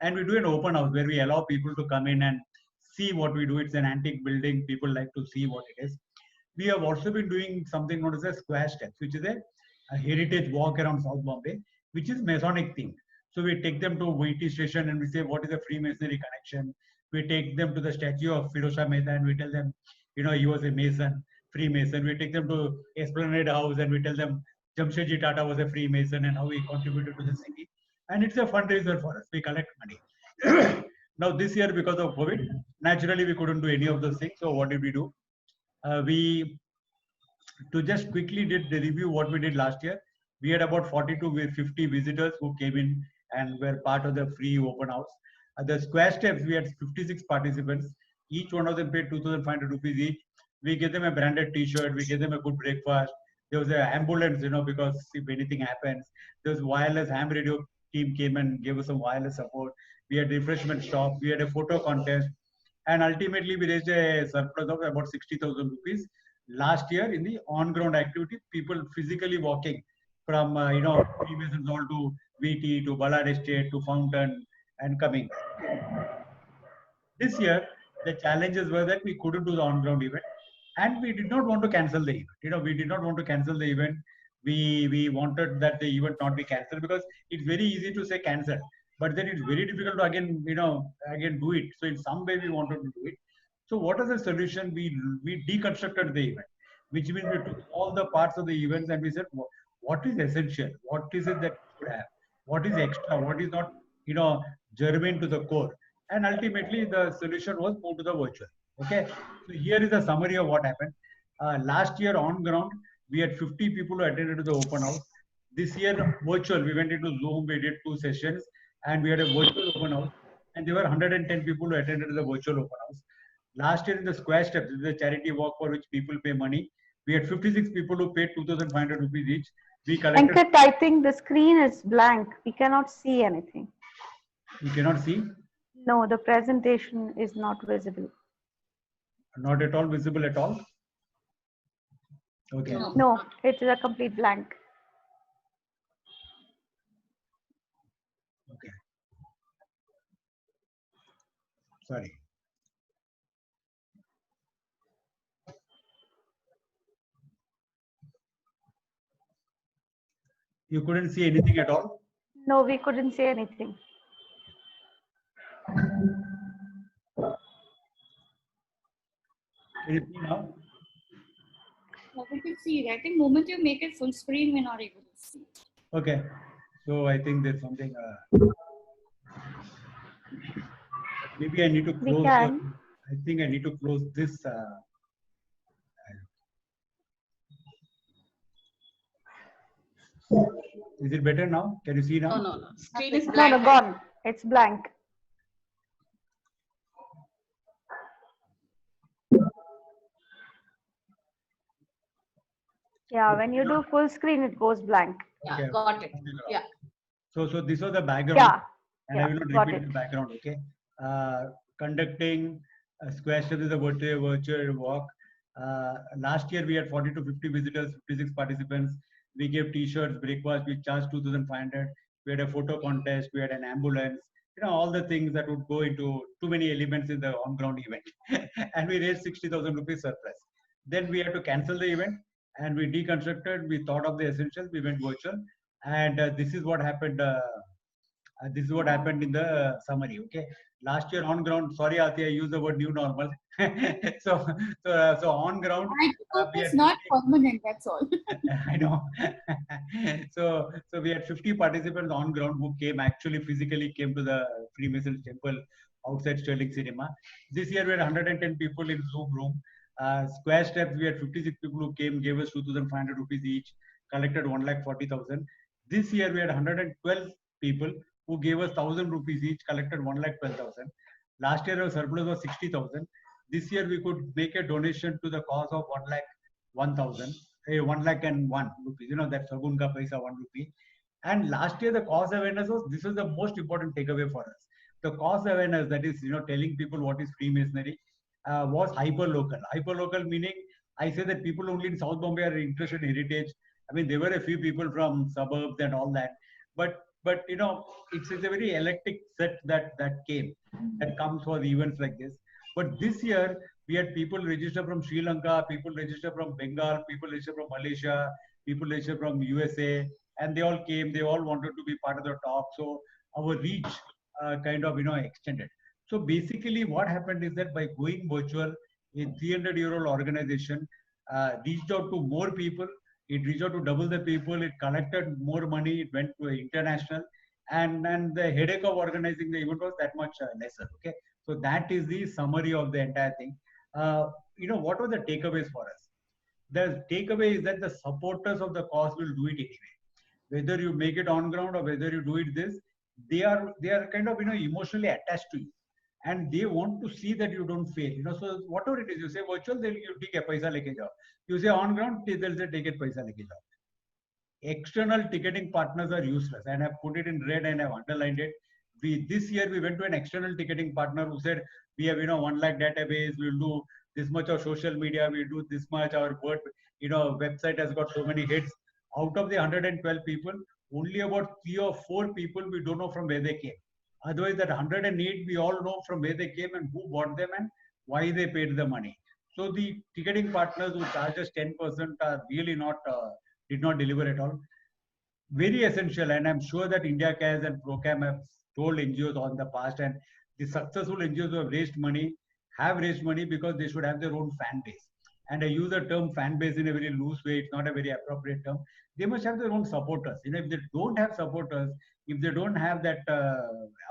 And we do an open house where we allow people to come in and see what we do. It's an antique building. People like to see what it is. We have also been doing something known as a Square Steps, which is a heritage walk around South Bombay, which is Masonic themed. So we take them to VT station and we say, what is the Freemasonry connection? We take them to the statue of Firozshah Mehta and we tell them, he was a Mason, Freemason. We take them to Esplanade House and we tell them Jamshedji Tata was a Freemason and how he contributed to the city. And it's a fundraiser for us. We collect money. Now this year, because of COVID, naturally we couldn't do any of those things. So what did we do? To just quickly did the review what we did last year. We had about 40 to 50 visitors who came in and were part of the free open house. At the Square Steps, we had 56 participants. Each one of them paid 2,500 rupees each. We gave them a branded T-shirt. We gave them a good breakfast. There was an ambulance, because if anything happens, there was wireless ham radio team came and gave us some wireless support. We had refreshment stop. We had a photo contest. and ultimately we raised a surplus of about 60,000 rupees last year in the on-ground activity. People physically walking from Freemasons Hall to VT to Ballard Estate to Fountain and coming. This year, the challenges were that we couldn't do the on-ground event, and we did not want to cancel the event. We did not want to cancel the event. We wanted that the event not be cancelled, because it's very easy to say cancel, but then it's very difficult to again do it. So in some way we wanted to do it. So what is the solution? We deconstructed the event, which means we took all the parts of the events and we said, what is essential? What is it that we should have? What is extra? What is not germane to the core? And ultimately the solution was moved to the virtual. Okay, so here is a summary of what happened. Last year on ground, we had 50 people who attended to the open house. This year virtual, we went into Zoom, we did 2 sessions, and we had a virtual open house, and there were 110 people who attended to the virtual open house. Last year in the Square Steps, this is a charity walk for which people pay money. We had 56 people who paid 2,500 rupees each. We collected. Ankit, I think the screen is blank. We cannot see anything. You cannot see? No, the presentation is not visible. Not at all visible at all? Okay. No, it is a complete blank. Okay. Sorry. You couldn't see anything at all? No, we couldn't see anything. Can you see now? We can see it. I think the moment you make it full screen, we're not able to see. Okay. So I think there's something. Maybe I need to close. I think I need to close this. Is it better now? Can you see now? No. Screen is blank. No, gone. It's blank. Yeah, when you do full screen, it goes blank. Yeah, Okay. got it. Yeah. So this was the background. Yeah. And I will not repeat the background. Okay. Conducting Square Steps is a virtual walk. Last year we had 40 to 50 visitors, 56 participants. We gave T-shirts, breakfast. We charged 2,500. We had a photo contest. We had an ambulance. All the things that would go into too many elements in the on-ground event. And we raised 60,000 rupees surplus. Then we had to cancel the event, and we deconstructed. We thought of the essentials. We went virtual, and this is what happened. This is what happened in the summary. Okay. Last year on ground, sorry Aati, I used the word new normal. so on ground. I hope it's not permanent, that's all. I know. so we had 50 participants on ground who actually physically came to the Freemasons temple outside Sterling Cinema. This year we had 110 people in Zoom room. Square Steps, we had 56 people who came, gave us 2,500 rupees each, collected 1,40,000. This year we had 112 people who gave us 1,000 rupees each, collected 1,12,000. Last year our surplus was 60,000. This year we could make a donation to the cause of 1,01,000, 1,01,000 rupees. That Sagun ka paisa 1 rupee. And last year the cause awareness this was the most important takeaway for us. The cause awareness, that is, telling people what is Freemasonry, was hyper local. Hyper local meaning, I say that people only in South Bombay are interested in heritage. I mean, there were a few people from suburbs and all that, but it's a very eclectic set that comes for events like this. But this year we had people register from Sri Lanka, people register from Bengal, people register from Malaysia, people register from USA, and they all came. They all wanted to be part of the talk. So our reach extended. So basically what happened is that by going virtual, a 300-year-old organization reached out to more people. It reached out to double the people. It collected more money. It went to international, and the headache of organizing the event was that much lesser. Okay, so that is the summary of the entire thing. What were the takeaways for us? The takeaway is that the supporters of the cause will do it anyway. Whether you make it on ground or whether you do it they are kind of emotionally attached to you, and they want to see that you don't fail. So whatever it is, you say virtual, you take a paisa leke jao. You say on ground, they'll say take it paisa leke jao. External ticketing partners are useless, and I've put it in red and I've underlined it. this year we went to an external ticketing partner who said we have 1 lakh database, we'll do this much of social media, we'll do this much, our word website has got so many hits. Out of the 112 people, only about 3 or 4 people we don't know from where they came. Otherwise, that 108 we all know from where they came and who bought them and why they paid the money. So the ticketing partners who charge us 10% are really not did not deliver at all. Very essential, and I'm sure that India Cares and Procam have told NGOs on the past, and the successful NGOs who have raised money because they should have their own fan base. And I use the term fan base in a very loose way. It's not a very appropriate term. They must have their own supporters. If they don't have supporters, if they don't have that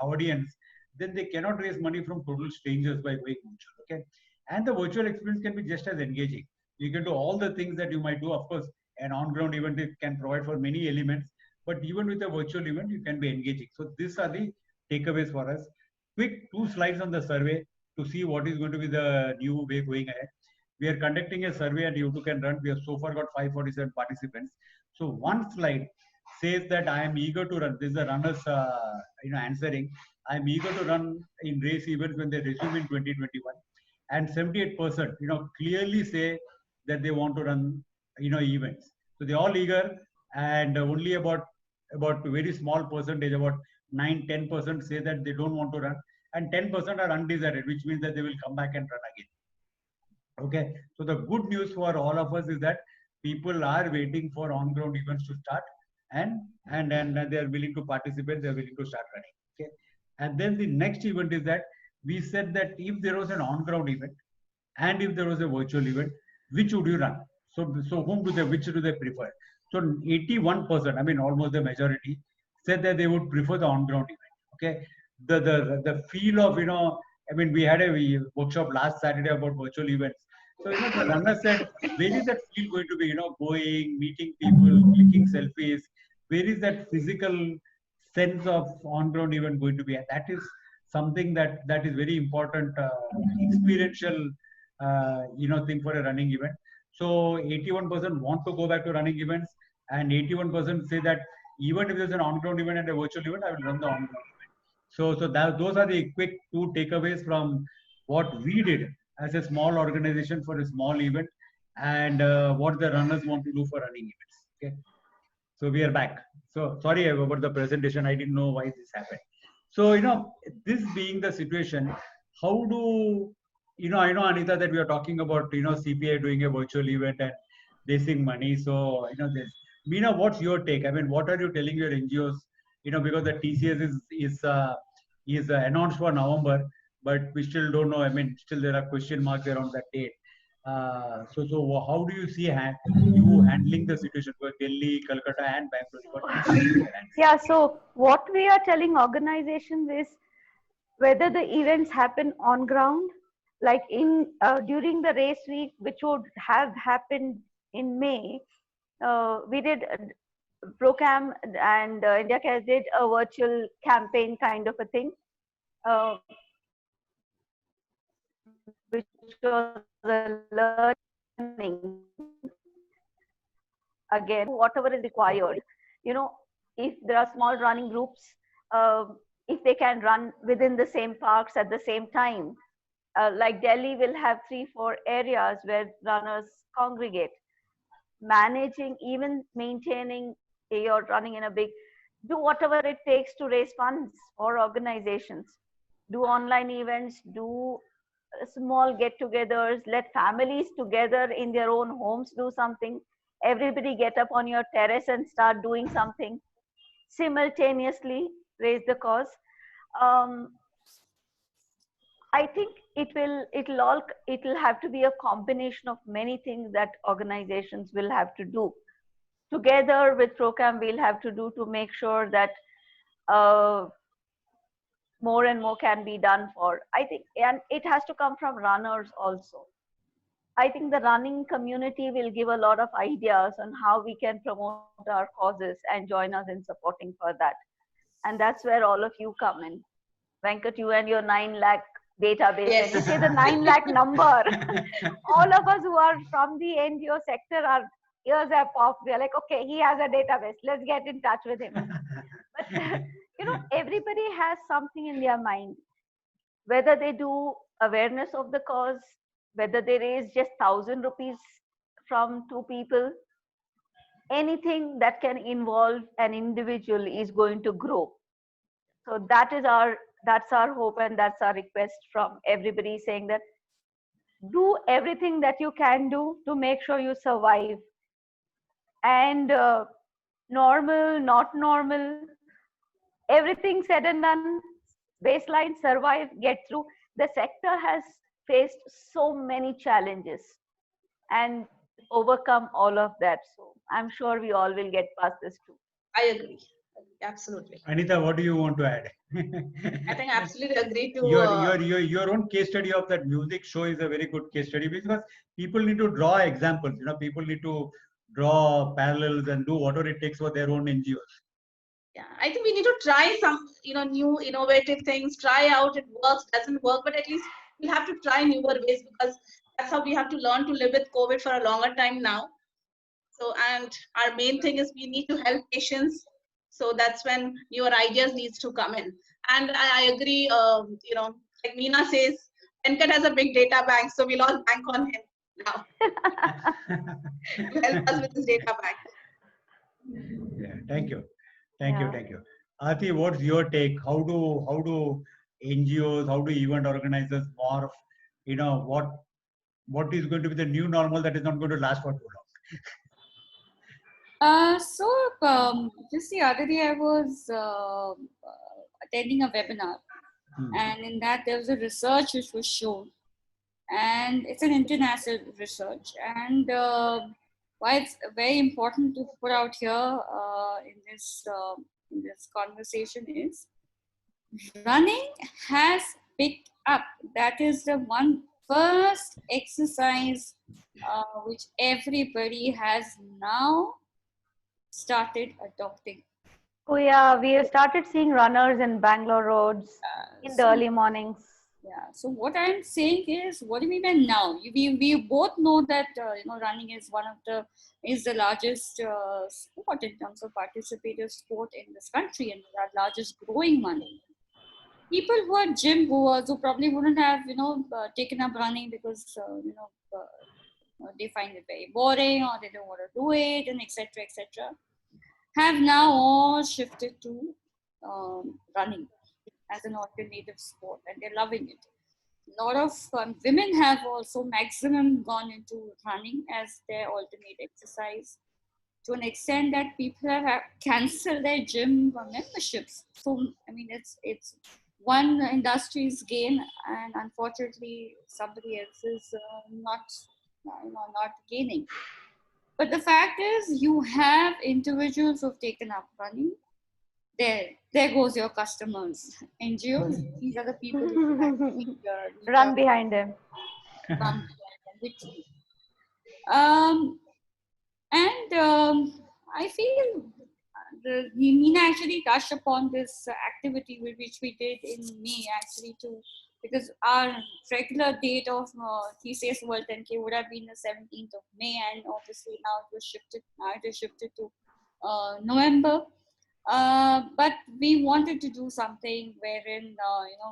audience, then they cannot raise money from total strangers by going virtual. Okay, and the virtual experience can be just as engaging. You can do all the things that you might do. Of course, an on-ground event can provide for many elements, but even with a virtual event, you can be engaging. So these are the takeaways for us. Quick 2 slides on the survey to see what is going to be the new way going ahead. We are conducting a survey and you too can run. We have so far got 547 participants. So one slide says that I am eager to run. This is the runners answering. I am eager to run in race events when they resume in 2021. And 78% clearly say that they want to run events. So they're all eager, and only about a very small percentage, about 9-10% say that they don't want to run, and 10% are undecided, which means that they will come back and run again. Okay, so the good news for all of us is that people are waiting for on-ground events to start, and they are willing to participate, they are willing to start running. Okay, and then the next event is that we said that if there was an on-ground event and if there was a virtual event, which would you run? So which do they prefer? So 81%, I mean almost the majority, said that they would prefer the on-ground event. Okay, the feel of I mean, we had a workshop last Saturday about virtual events. So the runner said, where is that feel going to be? Going, meeting people, clicking selfies. Where is that physical sense of on-ground event going to be? And that is something that is very important, experiential, thing for a running event. So 81% want to go back to running events, and 81% say that even if there's an on-ground event and a virtual event, I will run the on-ground event. So those are the quick 2 takeaways from what we did as a small organization for a small event, and what the runners want to do for running events. Okay, so we are back. So sorry about the presentation. I didn't know why this happened. So this being the situation, how do I know, Anita, that we are talking about CPI doing a virtual event and raising money. So this, Meena, what's your take? I mean, what are you telling your NGOs? Because the TCS is announced for November, but we still don't know. I mean, still there are question marks around that date. So how do you see you handling the situation for Delhi, Calcutta, and Bangalore? Yeah. So what we are telling organizations is whether the events happen on ground, like during the race week, which would have happened in May, we did Procam and India Cares did a virtual campaign kind of a thing, which was a learning. Again, whatever is required, if there are small running groups, if they can run within the same parks at the same time, like Delhi will have 3-4 areas where runners congregate. Managing, even maintaining, you're running in a big, do whatever it takes to raise funds for organizations. Do online events, do small get-togethers, let families together in their own homes do something. Everybody get up on your terrace and start doing something. Simultaneously raise the cause. I think it'll have to be a combination of many things that organizations will have to do. Together with Procam, we'll have to do to make sure that more and more can be done for, I think, and it has to come from runners also. I think the running community will give a lot of ideas on how we can promote our causes and join us in supporting for that. And that's where all of you come in. Venkat, you and your 9 lakh database. Yes. When you say the 9 lakh number, all of us who are from the NGO sector, our ears are popped. We're like, okay, he has a database. Let's get in touch with him. But everybody has something in their mind, whether they do awareness of the cause, whether they raise just 1,000 rupees from two people, anything that can involve an individual is going to grow. So that's our hope, and that's our request from everybody, saying that do everything that you can do to make sure you survive. And normal, not normal, everything said and done, baseline, survive, get through. The sector has faced so many challenges and overcome all of that. So I'm sure we all will get past this too. I agree. Absolutely. Anita, what do you want to add? I think I absolutely agree to your own case study of that music show is a very good case study, because people need to draw examples. People need to draw parallels and do whatever it takes for their own NGOs. Yeah, I think we need to try some new innovative things. Try out, it works, doesn't work, but at least we have to try newer ways, because that's how we have to learn to live with COVID for a longer time now. So, and our main thing is we need to help patients. So that's when newer ideas needs to come in. And I agree, like Meena says, Venkat has a big data bank, so we'll all bank on him now to help us with this data bank. Yeah, thank you. Thank Yeah. you. Aarti, what's your take? How do NGOs, how do event organizers morph? What is going to be the new normal that is not going to last for too long? Just the other day I was attending a webinar, and in that there was a research which was shown, and it's an international research, and why it's very important to put out here in this conversation is running has picked up. That is the one first exercise which everybody has now started adopting. Oh yeah, we have started seeing runners in Bangalore roads in the early mornings. Yeah. So what I'm saying is, what do you mean by now? We both know that running is is the largest sport in terms of participative sport in this country, and the largest growing one. People who are gym goers, who probably wouldn't have taken up running because they find it very boring, or they don't want to do it, and etc., have now all shifted to running as an alternative sport, and they're loving it. A lot of women have also maximum gone into running as their alternate exercise, to an extent that people have cancelled their gym memberships. So I mean, it's one industry's gain, and unfortunately somebody else is not gaining. But the fact is, you have individuals who've taken up running. There goes your customers. NGOs, these are the people who actually, Run behind them. run behind them, literally. I feel Meena actually touched upon this activity which we did in May, actually, too, because our regular date of TCS World 10K would have been the 17th of May, and obviously now it is shifted to November. But we wanted to do something wherein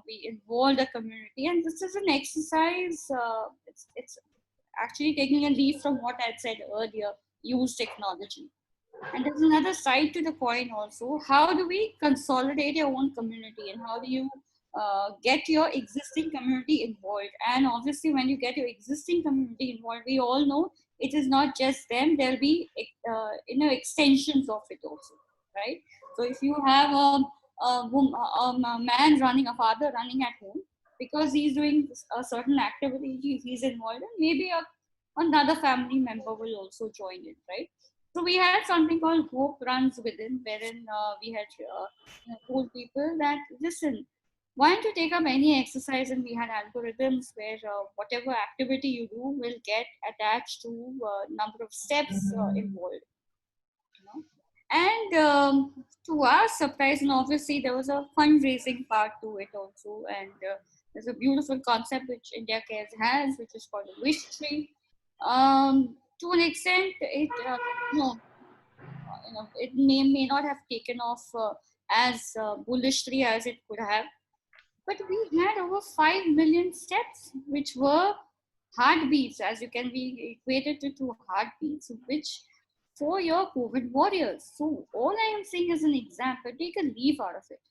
we involve the community, and this is an exercise. It's actually taking a leaf from what I had said earlier. Use technology. And there's another side to the coin also. How do we consolidate your own community, and how do you get your existing community involved? And obviously, when you get your existing community involved, we all know it is not just them. There'll be extensions of it also, right? So if you have a man running, a father running at home, because he's doing a certain activity, he's involved, and maybe another family member will also join it, right? So we had something called Hope Runs Within, wherein we had told people that, listen, why don't you take up any exercise, and we had algorithms where whatever activity you do will get attached to number of steps involved. And to our surprise, and obviously there was a fundraising part to it also, and there's a beautiful concept which India Cares has, which is called a wish tree. To an extent, it it may not have taken off as bullishly as it could have. But we had over 5 million steps, which were heartbeats, as you can be equated to two heartbeats, which for your COVID warriors. So all I am saying is an example, take a leaf out of it.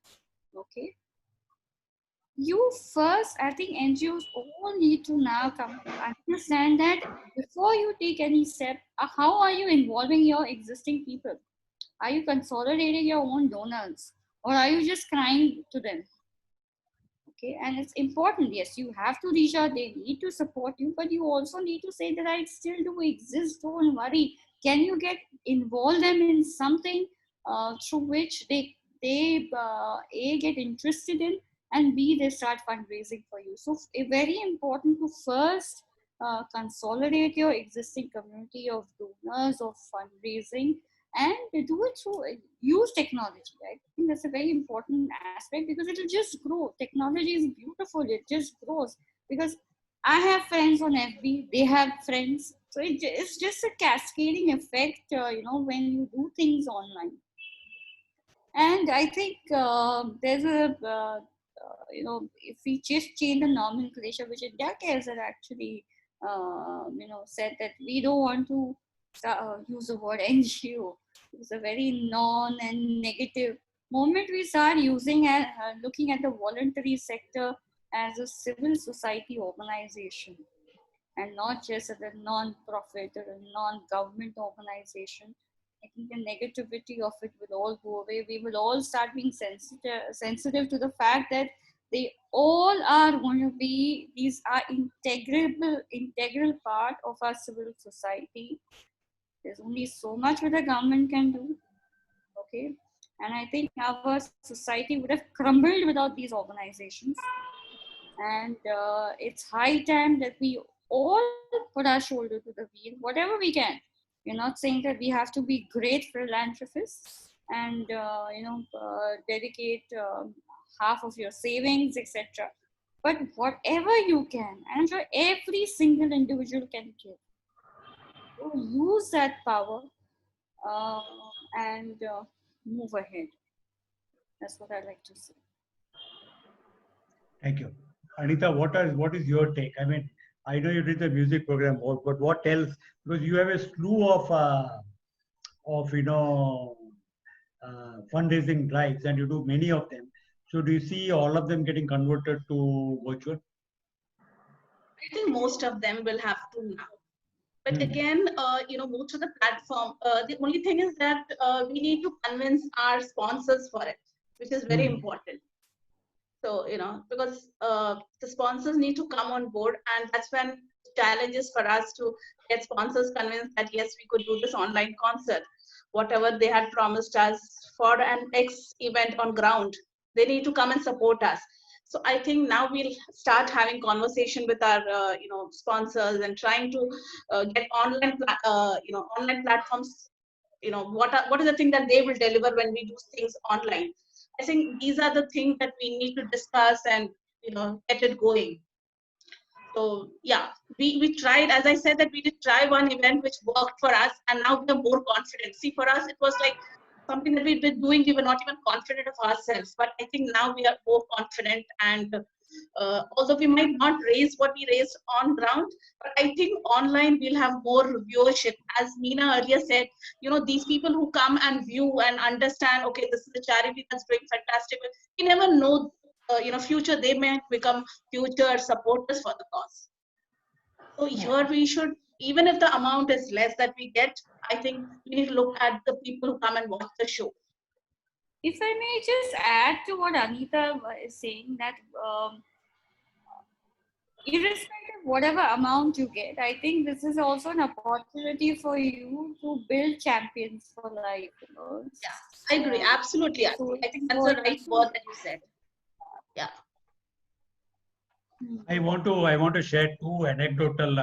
Okay. You first, I think NGOs all need to now come to understand that before you take any step, how are you involving your existing people? Are you consolidating your own donors, or are you just crying to them? Okay, and it's important. Yes, you have to reach out. They need to support you, but you also need to say that I still do exist. Don't worry. Can you involve them in something through which they A, get interested in, and B, they start fundraising for you. So very important to first consolidate your existing community of donors, of fundraising, and do it through use technology. I think that's a very important aspect, because it will just grow. Technology is beautiful, it just grows, because I have friends on FB, they have friends, so it's just a cascading effect, when you do things online. And I think there's a if we just change the nomenclature, which India Cares had actually said that we don't want to use the word NGO. It's a very non and negative. Moment we start using and looking at the voluntary sector as a civil society organization, and not just as a non-profit or a non-government organization, I think the negativity of it will all go away. We will all start being sensitive to the fact that they all are going to be, these are integral part of our civil society. There's only so much what the government can do. Okay. And I think our society would have crumbled without these organizations. And it's high time that we all put our shoulder to the wheel, whatever we can. We're not saying that we have to be great philanthropists and dedicate half of your savings, etc. But whatever you can, and I'm sure every single individual can give. So use that power and move ahead. That's what I'd like to say. Thank you. Anita, what is your take? I mean, I know you did the music program, but what else? Because you have a slew of fundraising drives, and you do many of them. So do you see all of them getting converted to virtual? I think most of them will have to now. But again, most of the platform, the only thing is that we need to convince our sponsors for it, which is very important. So, because the sponsors need to come on board, and that's when challenges for us to get sponsors convinced that yes, we could do this online concert. Whatever they had promised us for an X event on ground, they need to come and support us. So I think now we'll start having conversation with our sponsors and trying to get online platforms. What is the thing that they will deliver when we do things online? I think these are the things that we need to discuss and get it going. So yeah, we tried, as I said, that we did try one event which worked for us, and now we are more confident. See, for us it was like something that we've been doing, we were not even confident of ourselves, but I think now we are more confident. And although we might not raise what we raised on ground, but I think online we'll have more viewership. As Meena earlier said, these people who come and view and understand, okay, this is a charity that's doing fantastic. You never know, future they may become future supporters for the cause. So here we should, even if the amount is less that we get, I think we need to look at the people who come and watch the show. If I may just add to what Anita is saying, that irrespective of whatever amount you get, I think this is also an opportunity for you to build champions for life. Yeah, I agree. Absolutely. So I think that's the right word that you said. Yeah. I want to share two anecdotal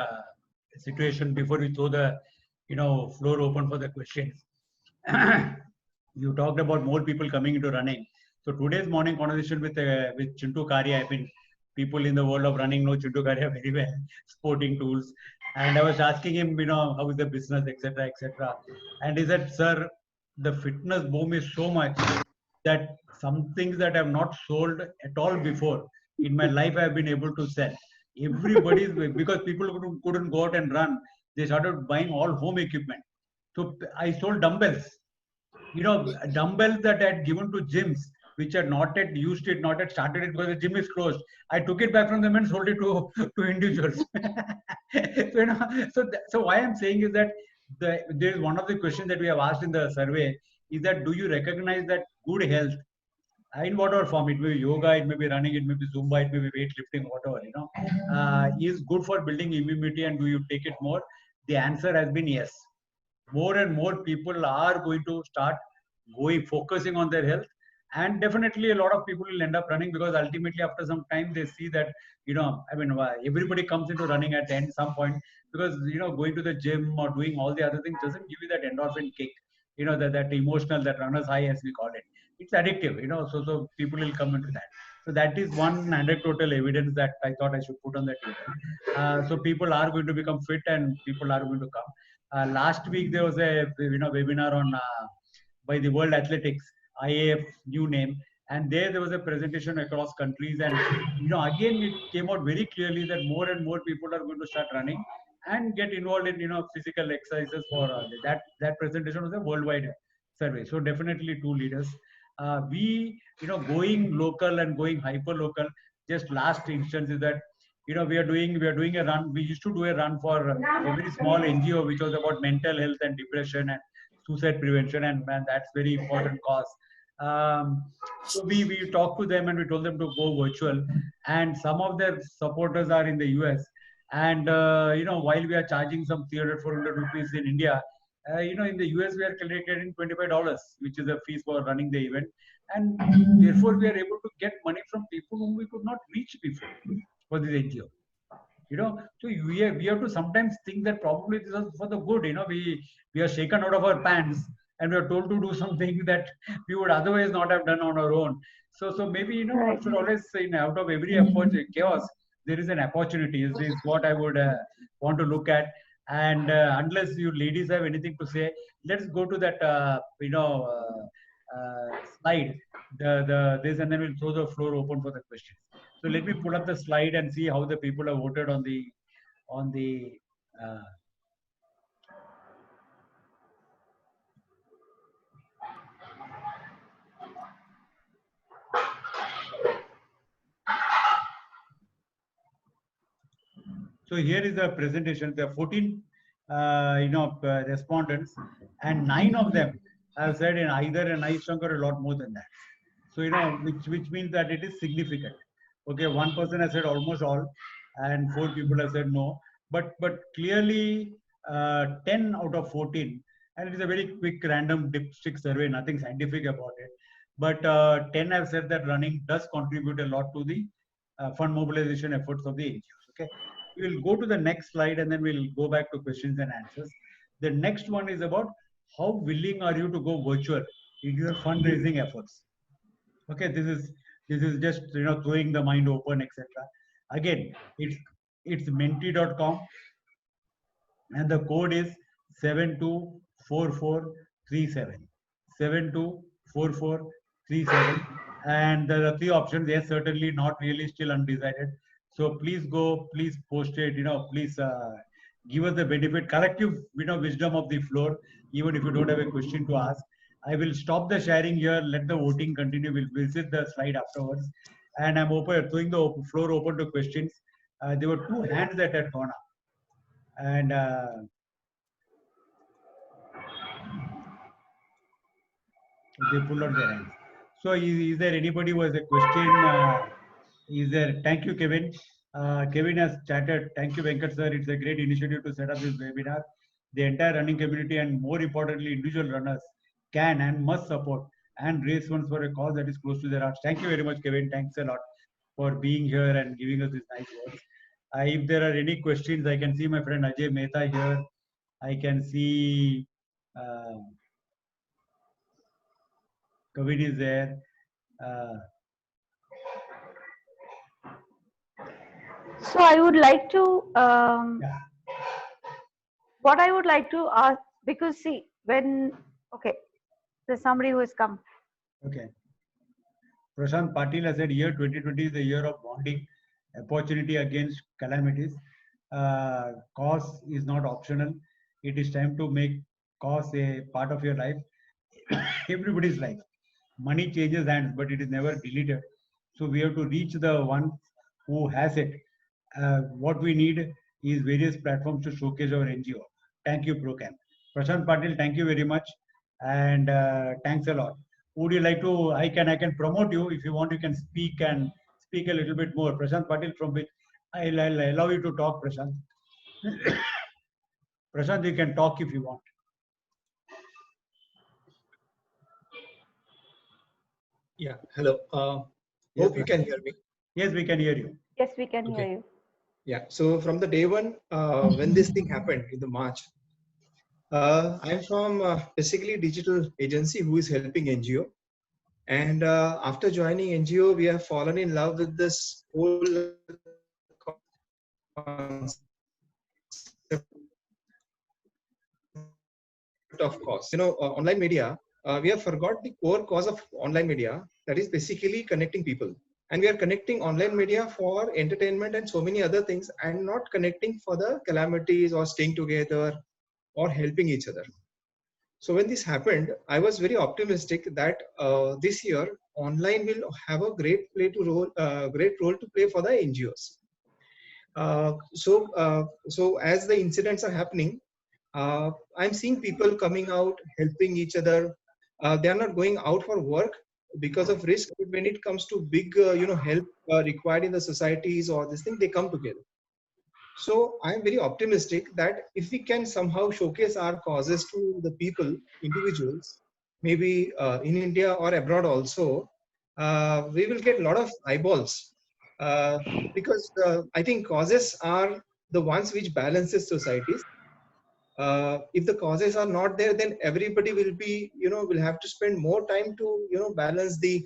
situation before we throw the floor open for the questions. You talked about more people coming into running. So today's morning conversation with Chintu Karia, I mean, people in the world of running know Chintu Karia very well, sporting tools. And I was asking him, how is the business, etc., etc. And he said, sir, the fitness boom is so much that some things that I have not sold at all before in my life I have been able to sell. Everybody's because people couldn't go out and run, they started buying all home equipment. So I sold dumbbells, dumbbells that I had given to gyms, which had not yet used it, not yet started it because the gym is closed. I took it back from them and sold it to individuals. So why I'm saying is that there is one of the questions that we have asked in the survey is that do you recognize that good health in whatever form, it may be yoga, it may be running, it may be Zumba, it may be weightlifting, whatever, is good for building immunity, and do you take it more? The answer has been yes. More and more people are going to start focusing on their health, and definitely a lot of people will end up running because ultimately after some time they see that everybody comes into running at the end some point, because going to the gym or doing all the other things doesn't give you that endorphin kick, that emotional, that runner's high as we call it. It's addictive, so people will come into that. So that is one anecdotal evidence that I thought I should put on the table. So people are going to become fit and people are going to come. Last week there was a webinar on by the World Athletics, IAF new name, and there was a presentation across countries, and again it came out very clearly that more and more people are going to start running and get involved in physical exercises for that presentation was a worldwide survey. So definitely two leaders. We going local and going hyper local. Just last instance is that we are doing a run. We used to do a run for a very small NGO which was about mental health and depression and suicide prevention, and that's very important cause. So we talked to them and we told them to go virtual, and some of their supporters are in the US, and while we are charging some 300-400 rupees in India, in the US we are collecting $25, which is a fees for running the event, and therefore we are able to get money from people whom we could not reach before for this NGO. So we have to sometimes think that probably this is for the good. We are shaken out of our pants and we are told to do something that we would otherwise not have done on our own. So maybe Right. we should always say, out of every chaos there is an opportunity. Is what I would want to look at. And unless you ladies have anything to say, let's go to that slide. This, and then we'll throw the floor open for the questions. So let me pull up the slide and see how the people have voted on the. So here is the presentation. There are 14, respondents, and 9 of them have said in either an ice chunk or a lot more than that. So which means that it is significant. Okay, one person has said almost all, and 4 people have said no. But clearly, 10 out of 14, and it is a very quick random dipstick survey, nothing scientific about it. But 10 have said that running does contribute a lot to the fund mobilization efforts of the NGOs. Okay, we will go to the next slide and then we'll go back to questions and answers. The next one is about how willing are you to go virtual in your fundraising efforts. Okay, this is just throwing the mind open, etc. Again, it's menti.com and the code is 724437 724437, and there are 3 options. Yes, certainly not really, still undecided. So please go, please post it, please give us the benefit, collective wisdom of the floor, even if you don't have a question to ask. I will stop the sharing here, let the voting continue. We'll visit the slide afterwards. And I'm throwing the floor open to questions. There were 2 hands that had gone up. And they pulled out their hands. So is there anybody who has a question? Thank you, Kevin. Kevin has chatted. Thank you, Venkat sir. It's a great initiative to set up this webinar. The entire running community and more importantly, individual runners can and must support and raise funds for a cause that is close to their hearts. Thank you very much, Kevin. Thanks a lot for being here and giving us these nice words. If there are any questions, I can see my friend Ajay Mehta here. I can see Kavin is there. So I would like to, what I would like to ask, because see, when, okay, there's somebody who has come. Okay. Prashant Patil has said year 2020 is the year of bonding, opportunity against calamities. Cause is not optional. It is time to make cause a part of your life, everybody's life. Money changes hands, but it is never deleted. So we have to reach the one who has it. What we need is various platforms to showcase our NGO. Thank you, Procam. Prashant Patil, thank you very much, and thanks a lot. Would you like to? I can promote you if you want. You can speak and speak a little bit more. Prashant Patil, from which I'll allow you to talk, Prashant. Prashant, you can talk if you want. Yeah, hello. Yes, Hope you Prashant. can hear me. Yes, we can hear you. Yes, we can Okay. hear you. Yeah, so from the day one, when this thing happened in the March, I'm from basically digital agency who is helping NGO. And after joining NGO, we have fallen in love with this whole concept of cause. Online media, we have forgot the core cause of online media, that is basically connecting people. And we are connecting online media for entertainment and so many other things, and not connecting for the calamities or staying together or helping each other. So when this happened, I was very optimistic that this year online will have a great role to play for the NGOs. So as the incidents are happening, I'm seeing people coming out, helping each other. They are not going out for work because of risk. But when it comes to big, help required in the societies or this thing, they come together. So I'm very optimistic that if we can somehow showcase our causes to the people, individuals, maybe in India or abroad also, we will get a lot of eyeballs. Because I think causes are the ones which balances societies. If the causes are not there, then everybody will have to spend more time to balance the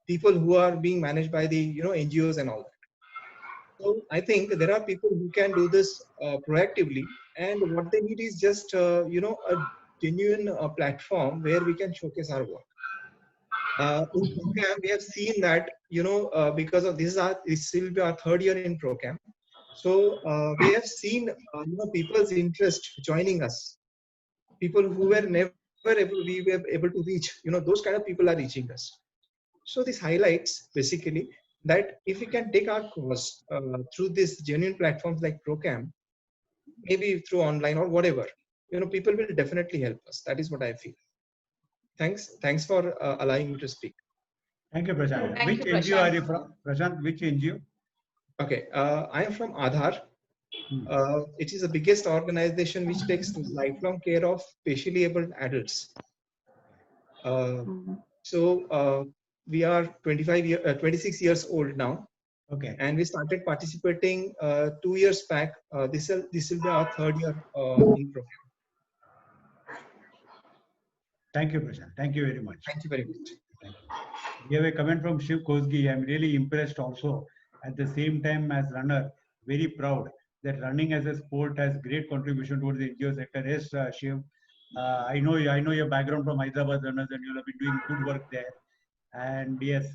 people who are being managed by the NGOs and all that. So I think there are people who can do this proactively, and what they need is just a genuine platform where we can showcase our work. In Procam, we have seen that because of this will be our third year in Procam. So we have seen people's interest joining us. People who were never we were able to reach. Those kind of people are reaching us. So this highlights basically that if we can take our cause through these genuine platforms like Procam, maybe through online or whatever, people will definitely help us. That is what I feel. Thanks for allowing me to speak. Thank you, Prashant. Thank Which you, NGO Prashant. are you from? Prashant, which NGO? Okay, I am from Aadhaar. Hmm. It is the biggest organization which takes lifelong care of specially abled adults. So we are 26 years old now, Okay. and we started participating 2 years back. This will be our third year in program. Thank you, Prashant. Thank you very much. Thank you very much. Thank you. We have a comment from Shiv Kosgi. I'm really impressed also. At the same time, as runner, very proud that running as a sport has great contribution towards the NGO sector. Yes, Shiv, I know your background from Hyderabad runners, and you have been doing good work there. And yes,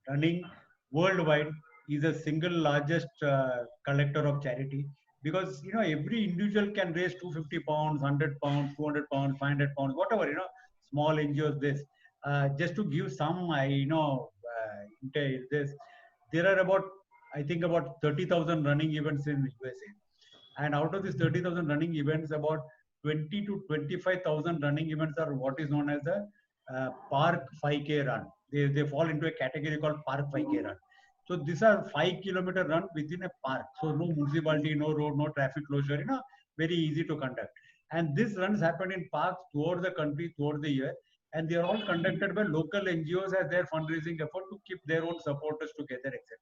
running worldwide is the single largest collector of charity, because every individual can raise 250 pounds, 100 pounds, 200 pounds, 500 pounds, whatever, small NGOs. This just to give some this, there are I think about 30,000 running events in USA, and out of these 30,000 running events, about 20 to 25,000 running events are what is known as the Park 5K run. They fall into a category called Park 5K run. So these are 5 kilometer run within a park. So no municipality, no road, no traffic closure, very easy to conduct. And these runs happen in parks throughout the country, throughout the year. And they are all conducted by local NGOs as their fundraising effort to keep their own supporters together, etc.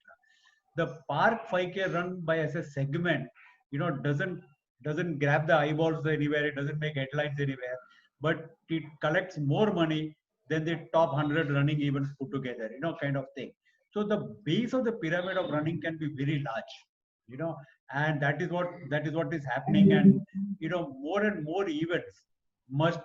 The Park 5K run by as a segment, doesn't grab the eyeballs anywhere. It doesn't make headlines anywhere, but it collects more money than the top 100 running events put together, kind of thing. So the base of the pyramid of running can be very large, and that is what is happening. And more and more events must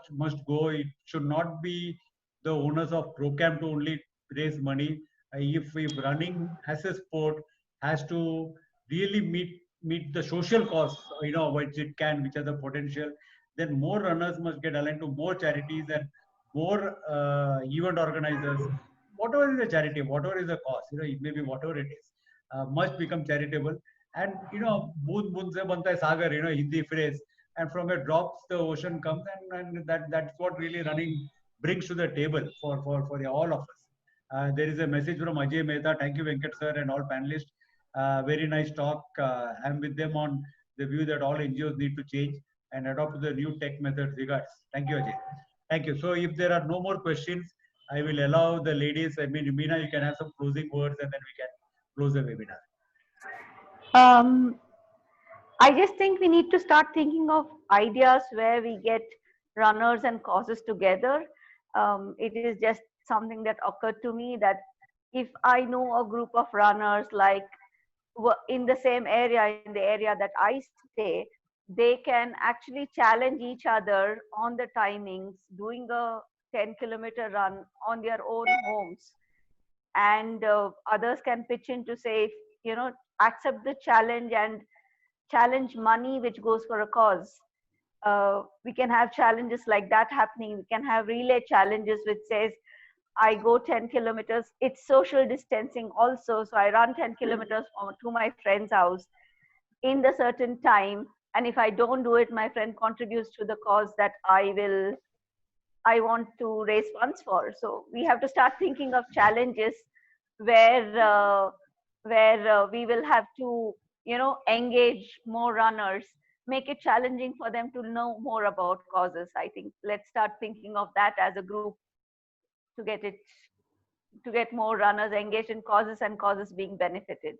go. It should not be the owners of Procam to only raise money. if running as a sport has to really meet the social costs, which it can, which has the potential, then more runners must get aligned to more charities and more event organizers. Whatever is the charity, whatever is the cost, it may be whatever it is, must become charitable. And boon boon se banta hai sagar, Hindi phrase. And from a drops the ocean comes, and that's what really running brings to the table for all of us. There is a message from Ajay Mehta. Thank you, Venkat sir, and all panelists. Very nice talk. I'm with them on the view that all NGOs need to change and adopt the new tech methods. Regards. Thank you, Ajay. Thank you. So, if there are no more questions, I will allow the ladies. I mean, Meena, you can have some closing words, and then we can close the webinar. I just think we need to start thinking of ideas where we get runners and causes together. It is just something that occurred to me that if I know a group of runners like in the same area, in the area that I stay, they can actually challenge each other on the timings, doing a 10-kilometer run on their own homes. And others can pitch in to say, accept the challenge and challenge money which goes for a cause. We can have challenges like that happening. We can have relay challenges which says, I go 10 kilometers. It's social distancing also. So I run 10 kilometers to my friend's house in the certain time. And if I don't do it, my friend contributes to the cause that I want to raise funds for. So we have to start thinking of challenges where we will have to, engage more runners, make it challenging for them to know more about causes. I think let's start thinking of that as a group to get more runners engaged in causes and causes being benefited.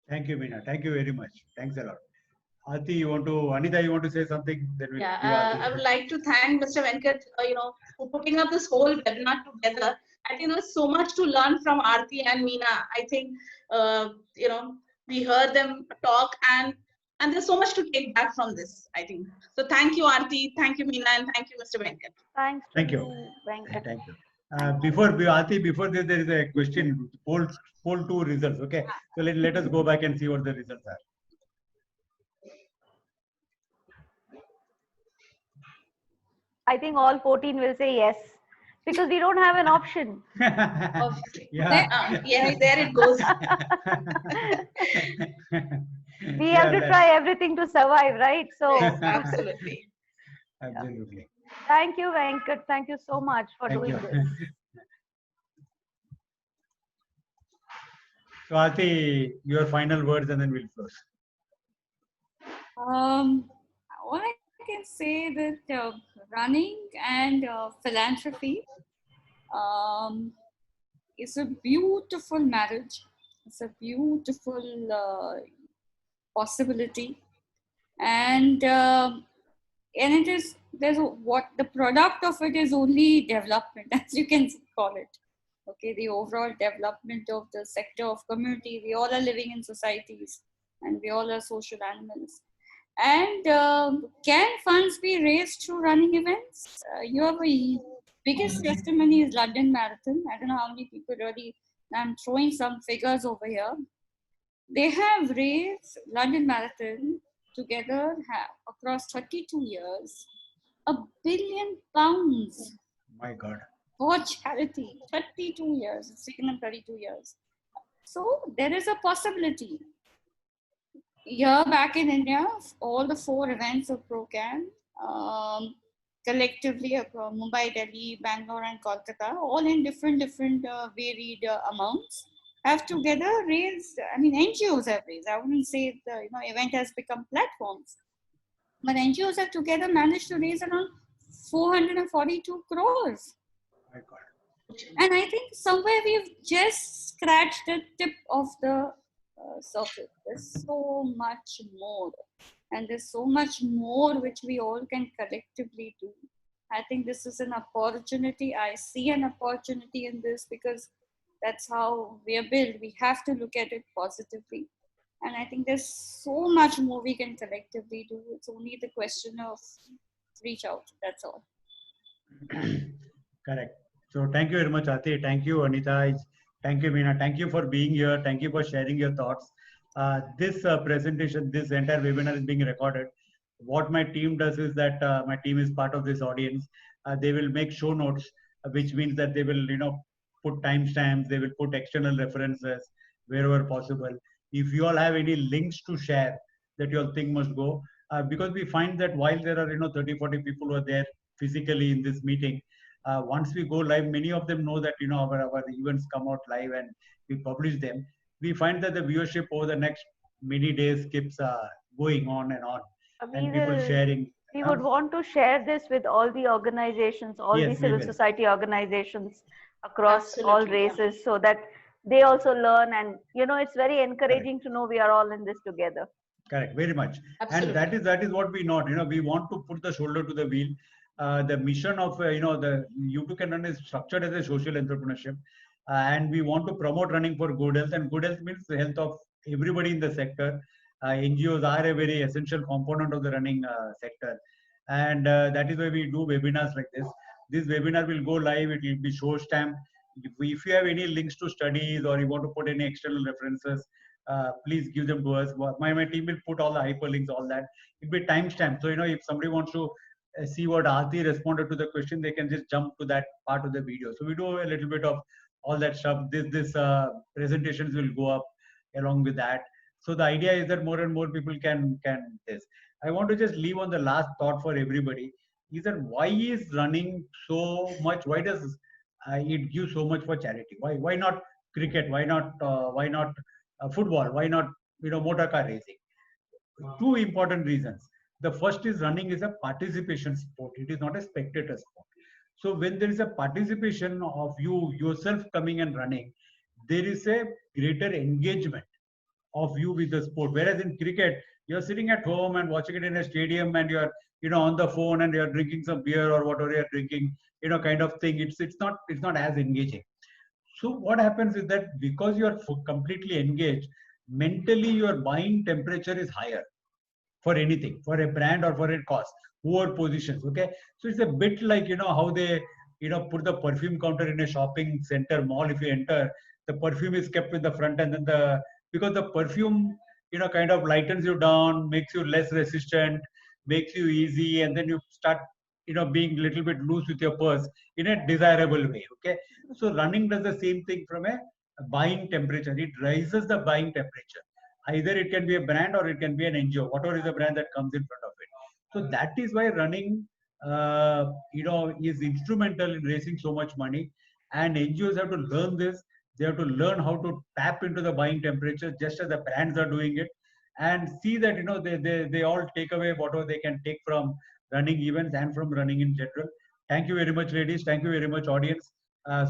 Thank you, Meena. Thank you very much. Thanks a lot. Anita, you want to say something? I would like to thank Mr. Venkat, for putting up this whole webinar together. I think there's so much to learn from Aarti and Meena. I think, we heard them talk and there's so much to take back from this, I think. So thank you, Aarti. Thank you, Meena. And thank you, Mr. Venkat. Thanks. Thank you. Venkat. Thank you. Before this, there is a question, poll 2 results. Okay. So let us go back and see what the results are. I think all 14 will say yes, because we don't have an option. Yeah. Yes, there it goes. We have to try everything to survive, right? So Absolutely. Absolutely. Thank you, Venkat. Thank you so much for doing this. So, Aarti, your final words, and then we'll close. All I can say that running and philanthropy is a beautiful marriage. It's a beautiful possibility, and it is what the product of it is only development, as you can call it. Okay, the overall development of the sector of community. We all are living in societies, and we all are social animals. And can funds be raised through running events? Your biggest testimony is London Marathon. I don't know how many people really. I'm throwing some figures over here. They have raised London Marathon together across 32 years, £1 billion. My God. For charity. 32 years. It's taken them 32 years. So there is a possibility. Here back in India, all the 4 events of ProCan, collectively across Mumbai, Delhi, Bangalore, and Kolkata, all in different varied amounts, have together raised. I mean, NGOs have raised. I wouldn't say the event has become platforms, but NGOs have together managed to raise around 442 crores. My God. And I think somewhere we've just scratched the tip of the surface. There's so much more, and there's so much more which we all can collectively do. I think this is an opportunity. I see an opportunity in this because that's how we are built. We have to look at it positively. And I think there's so much more we can collectively do. It's only the question of reach out. That's all. Correct. So thank you very much, Ati. Thank you, Anita. Thank you, Meena. Thank you for being here. Thank you for sharing your thoughts. This presentation, this entire webinar is being recorded. What my team does is that my team is part of this audience. They will make show notes, which means that they will, put timestamps. They will put external references wherever possible. If you all have any links to share that you all think must go, because we find that while there are, 30, 40 people who are there physically in this meeting, once we go live, many of them know that our events come out live and we publish them. We find that the viewership over the next many days keeps going on and on, and people sharing. We would want to share this with all the organizations, all Yes, the we civil will. society organizations across all Absolutely, yeah. races, so that they also learn. And it's very encouraging to know we are all in this together. Correct, very much. Absolutely. And that is what we not. We want to put the shoulder to the wheel. The mission of the U2 Can Run is structured as a social entrepreneurship, and we want to promote running for good health. And good health means the health of everybody in the sector. NGOs are a very essential component of the running sector, and that is why we do webinars like this. This webinar will go live. It will be show stamped. If you have any links to studies or you want to put any external references, please give them to us. My team will put all the hyperlinks, all that. It will be timestamped. So, if somebody wants to see what Aarti responded to the question, they can just jump to that part of the video. So we do a little bit of all that stuff. This presentations will go up along with that. So the idea is that more and more people can this. I want to just leave on the last thought for everybody is that why is running so much? Why does it give so much for charity? Why not cricket? Why not football? Why not motor car racing? Two important reasons. The first is running is a participation sport. It is not a spectator sport. So when there is a participation of you yourself coming and running, there is a greater engagement of you with the sport. Whereas in cricket, you're sitting at home and watching it in a stadium, and you're on the phone and you're drinking some beer or whatever you're drinking, kind of thing. It's not as engaging. So what happens is that because you are completely engaged, mentally your buying temperature is higher for anything, for a brand or for a cause, whoever positions. Okay, so it's a bit like how they put the perfume counter in a shopping center mall. If you enter, the perfume is kept in the front, and then because the perfume kind of lightens you down, makes you less resistant, makes you easy, and then you start being a little bit loose with your purse in a desirable way. Okay, so running does the same thing from a buying temperature. It raises the buying temperature. Either it can be a brand or it can be an NGO, whatever is the brand that comes in front of it. So that is why running, is instrumental in raising so much money. And NGOs have to learn this. They have to learn how to tap into the buying temperature, just as the brands are doing it, and see that they all take away whatever they can take from running events and from running in general. Thank you very much, ladies. Thank you very much, audience.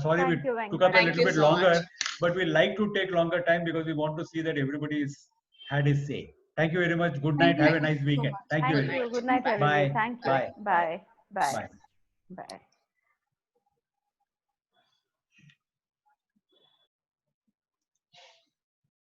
Sorry we took up a little bit longer, but we like to take longer time because we want to see that everybody is had his say. Thank you very much. Good night. Have a nice weekend. Thank you very much. Good night, everybody. Thank you. Bye. Bye. Bye. Bye. Bye.